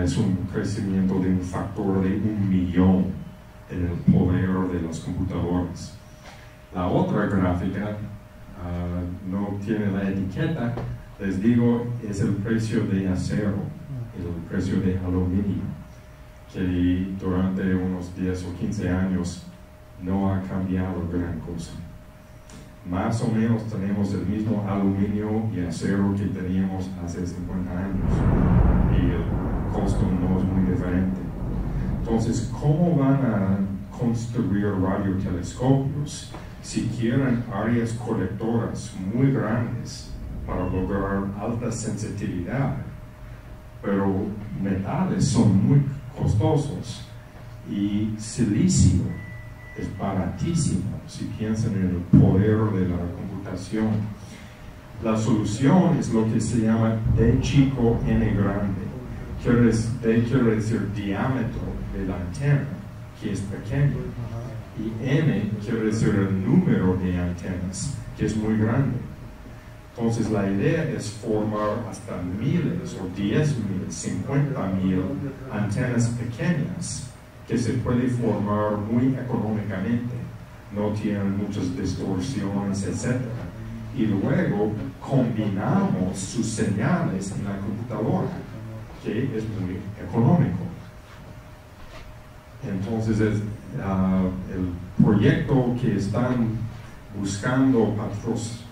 es un crecimiento de un factor de 1.000.000 en el poder de las computadoras. La otra gráfica no tiene la etiqueta, les digo, es el precio de acero, el precio de aluminio, que durante unos 10 o 15 años no ha cambiado gran cosa. Más o menos tenemos el mismo aluminio y acero que teníamos hace 50 años y el costo no es muy diferente. Entonces, ¿cómo van a construir radiotelescopios si quieren áreas colectoras muy grandes para lograr alta sensitividad? Pero metales son muy costosos y silicio es baratísimo si piensan en el poder de la computación. La solución es lo que se llama D chico n grande. D quiere decir diámetro de la antena, que es pequeño, y n quiere decir el número de antenas, que es muy grande. Entonces la idea es formar hasta miles o 10.000, 50.000 antenas pequeñas que se puede formar muy económicamente, no tienen muchas distorsiones, etc. Y luego combinamos sus señales en la computadora, que es muy económico. Entonces el proyecto que están buscando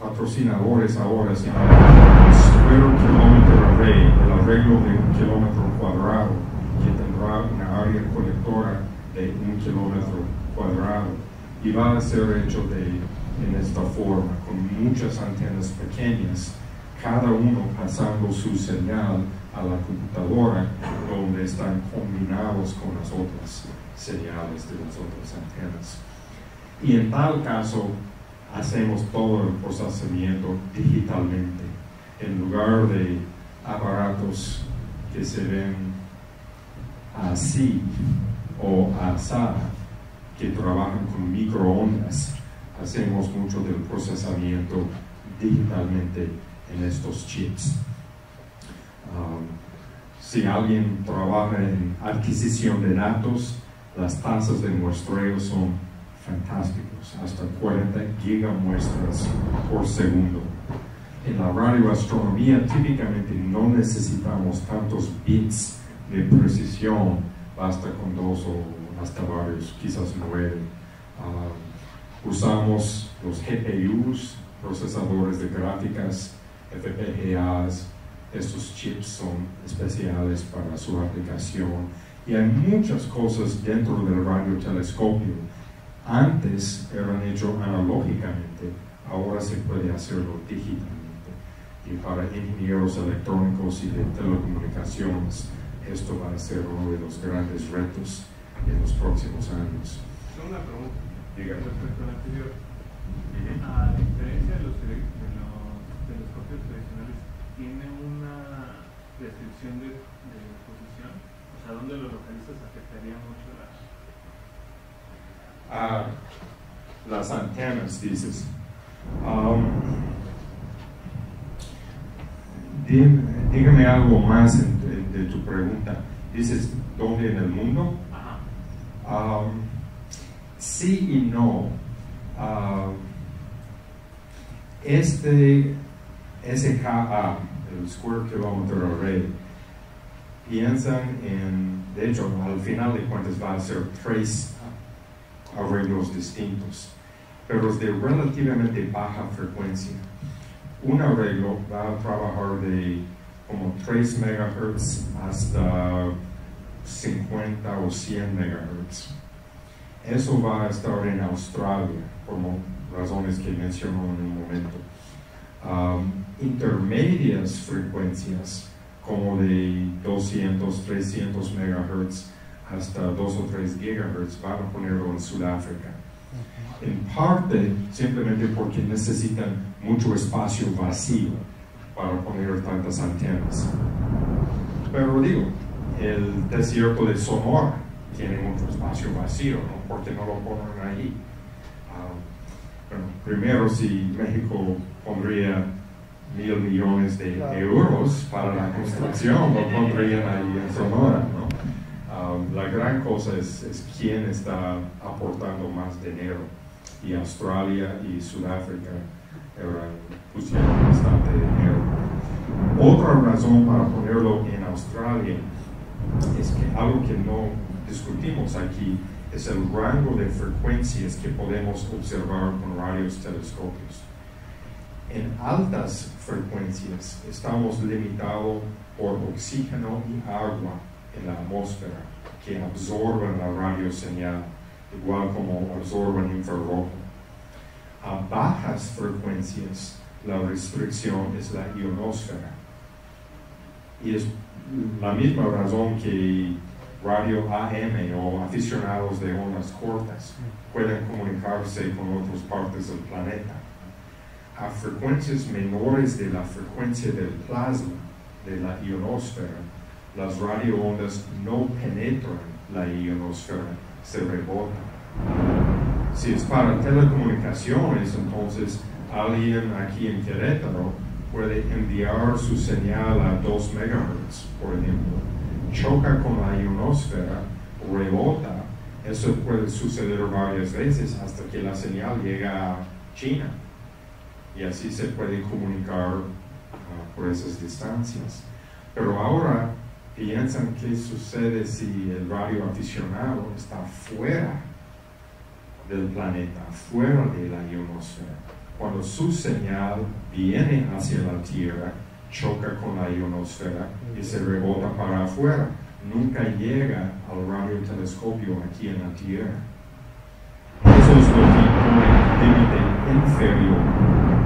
patrocinadores ahora se llama Square Kilometer Array, el arreglo de 1 kilómetro cuadrado, que tendrá una área colectora de 1 kilómetro cuadrado y va a ser hecho en esta forma, con muchas antenas pequeñas, cada uno pasando su señal a la computadora, donde están combinados con las otras señales de las otras antenas. Y en tal caso, hacemos todo el procesamiento digitalmente, en lugar de aparatos que se ven así o asá, que trabajan con microondas. Hacemos mucho del procesamiento digitalmente en estos chips. Si alguien trabaja en adquisición de datos, las tasas de muestreo son fantásticos, hasta 40 gigamuestras por segundo. En la radioastronomía típicamente no necesitamos tantos bits de precisión, basta con 2 o hasta varios, quizás 9. Usamos los GPUs, procesadores de gráficas, FPGAs. Estos chips son especiales para su aplicación y hay muchas cosas dentro del radiotelescopio. Antes eran hechos analógicamente, ahora se puede hacerlo digitalmente. Y para ingenieros electrónicos y de telecomunicaciones, esto va a ser uno de los grandes retos en los próximos años. Una pregunta. Dígame. Respecto al anterior. A diferencia de los telescopios tradicionales, ¿tiene una restricción de posición? O sea, ¿dónde los localizas afectaría mucho las antenas, dices? Dígame algo más de tu pregunta. Dices, ¿dónde en el mundo? Ajá. Sí y no. Este SKA, el Square Kilometer Array, piensan de hecho, al final de cuentas va a ser 3 arreglos distintos, pero es de relativamente baja frecuencia. Un arreglo va a trabajar de como 3 MHz hasta 50 o 100 MHz. Eso va a estar en Australia, por razones que mencionó en un momento. Intermedias frecuencias, como de 200, 300 MHz hasta 2 o 3 GHz, van a ponerlo en Sudáfrica. En parte, simplemente porque necesitan mucho espacio vacío para poner tantas antenas. Pero digo, el desierto de Sonora tiene mucho espacio vacío, ¿no? ¿Por qué no lo ponen ahí? Bueno, primero, si México pondría 1,000 millones de euros para la construcción, lo pondrían ahí en Sonora, ¿no? La gran cosa es quién está aportando más dinero, y Australia y Sudáfrica pusieron bastante dinero. Otra razón para ponerlo en Australia es que algo que no discutimos aquí es el rango de frecuencias que podemos observar con radiotelescopios. En altas frecuencias estamos limitados por oxígeno y agua en la atmósfera que absorben la radioseñal, igual como absorben infrarrojo. A bajas frecuencias, la restricción es la ionosfera. Y es la misma razón que radio AM o aficionados de ondas cortas pueden comunicarse con otras partes del planeta. A frecuencias menores de la frecuencia del plasma de la ionosfera, las radioondas no penetran la ionosfera, se rebotan. Si es para telecomunicaciones, entonces alguien aquí en Querétaro puede enviar su señal a 2 MHz, por ejemplo. Choca con la ionosfera, rebota. Eso puede suceder varias veces hasta que la señal llega a China. Y así se puede comunicar por esas distancias. Pero ahora piensan qué sucede si el radioaficionado está fuera del planeta, fuera de la ionosfera. Cuando su señal viene hacia la Tierra, choca con la ionosfera y se rebota para afuera. Nunca llega al radiotelescopio aquí en la Tierra. Eso es lo que pone el límite inferior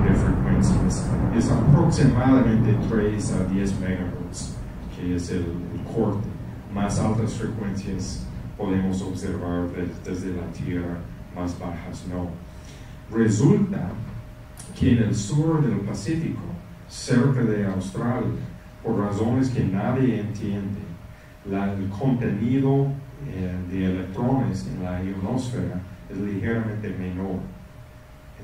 de frecuencias. Es aproximadamente 3 a 10 MHz, que es el corte. Más altas frecuencias podemos observar desde la Tierra, más bajas no. Resulta que en el sur del Pacífico, cerca de Australia, por razones que nadie entiende, el contenido de electrones en la ionosfera es ligeramente menor.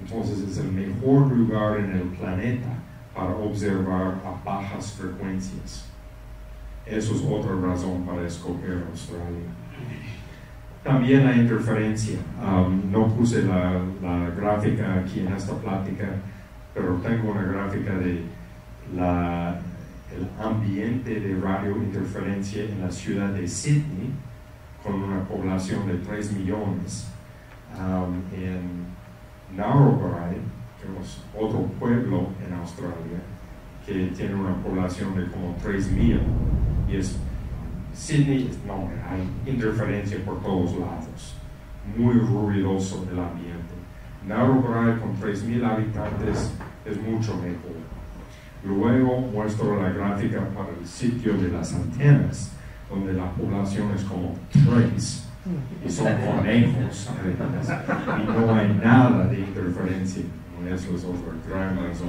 Entonces es el mejor lugar en el planeta para observar a bajas frecuencias. Eso es otra razón para escoger Australia. También la interferencia. No puse la gráfica aquí en esta plática, pero tengo una gráfica de el ambiente de radiointerferencia en la ciudad de Sydney, con una población de 3 millones. En Narrabri, que es otro pueblo en Australia, que tiene una población de como 3,000. Y Sydney, no, hay interferencia por todos lados, muy ruidoso el ambiente. Narrabri con 3,000 habitantes es mucho mejor. Luego muestro la gráfica para el sitio de las antenas, donde la población es como 3, y son conejos, y no hay nada de interferencia. Eso es otra gran razón.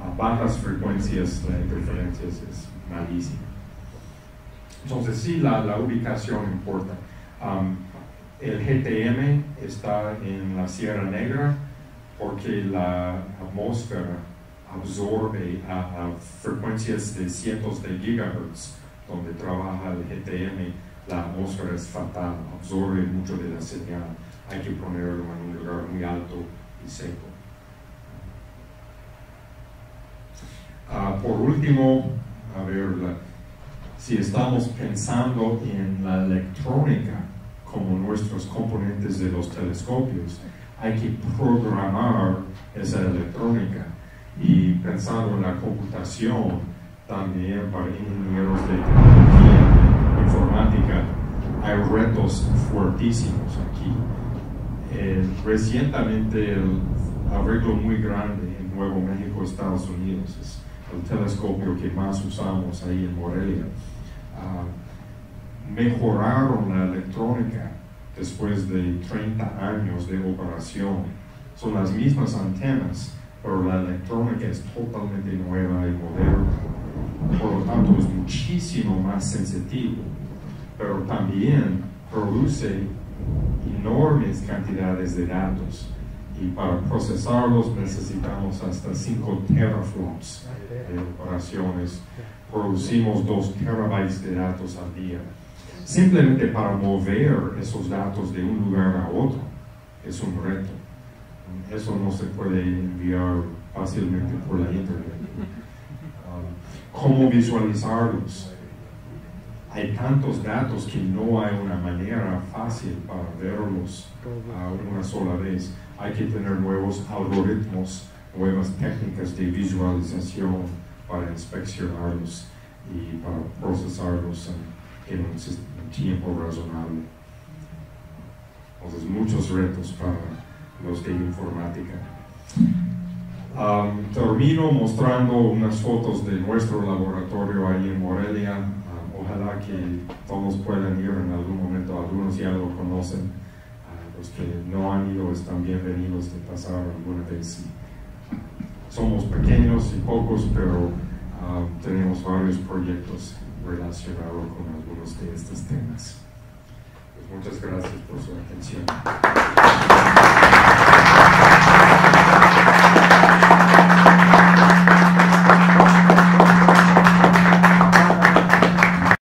A bajas frecuencias la interferencia es malísima. Entonces sí, la ubicación importa. El GTM está en la Sierra Negra porque la atmósfera absorbe a frecuencias de cientos de gigahertz. Donde trabaja el GTM, la atmósfera es fatal, absorbe mucho de la señal. Hay que ponerlo en un lugar muy alto y seco. Por último, a ver, si estamos pensando en la electrónica como nuestros componentes de los telescopios, hay que programar esa electrónica. Y pensando en la computación, también para ingenieros de tecnología informática, hay retos fuertísimos aquí. Recientemente el arreglo muy grande en Nuevo México, Estados Unidos, es el telescopio que más usamos ahí en Morelia. Mejoraron la electrónica después de 30 años de operación. Son las mismas antenas, pero la electrónica es totalmente nueva y moderna, por lo tanto es muchísimo más sensitivo, pero también produce enormes cantidades de datos, y para procesarlos necesitamos hasta 5 teraflops de operaciones. Producimos 2 terabytes de datos al día. Simplemente para mover esos datos de un lugar a otro es un reto. Eso no se puede enviar fácilmente por la internet. ¿Cómo visualizarlos? Hay tantos datos que no hay una manera fácil para verlos una sola vez. Hay que tener nuevos algoritmos, nuevas técnicas de visualización para inspeccionarlos y para procesarlos en un tiempo razonable. Entonces, muchos retos para los de informática. Termino mostrando unas fotos de nuestro laboratorio ahí en Morelia. Ojalá que todos puedan ir en algún momento, algunos ya lo conocen. Los que no han ido están bienvenidos de pasar alguna vez. Somos pequeños y pocos, pero tenemos varios proyectos relacionados con algunos de estos temas. Pues muchas gracias por su atención.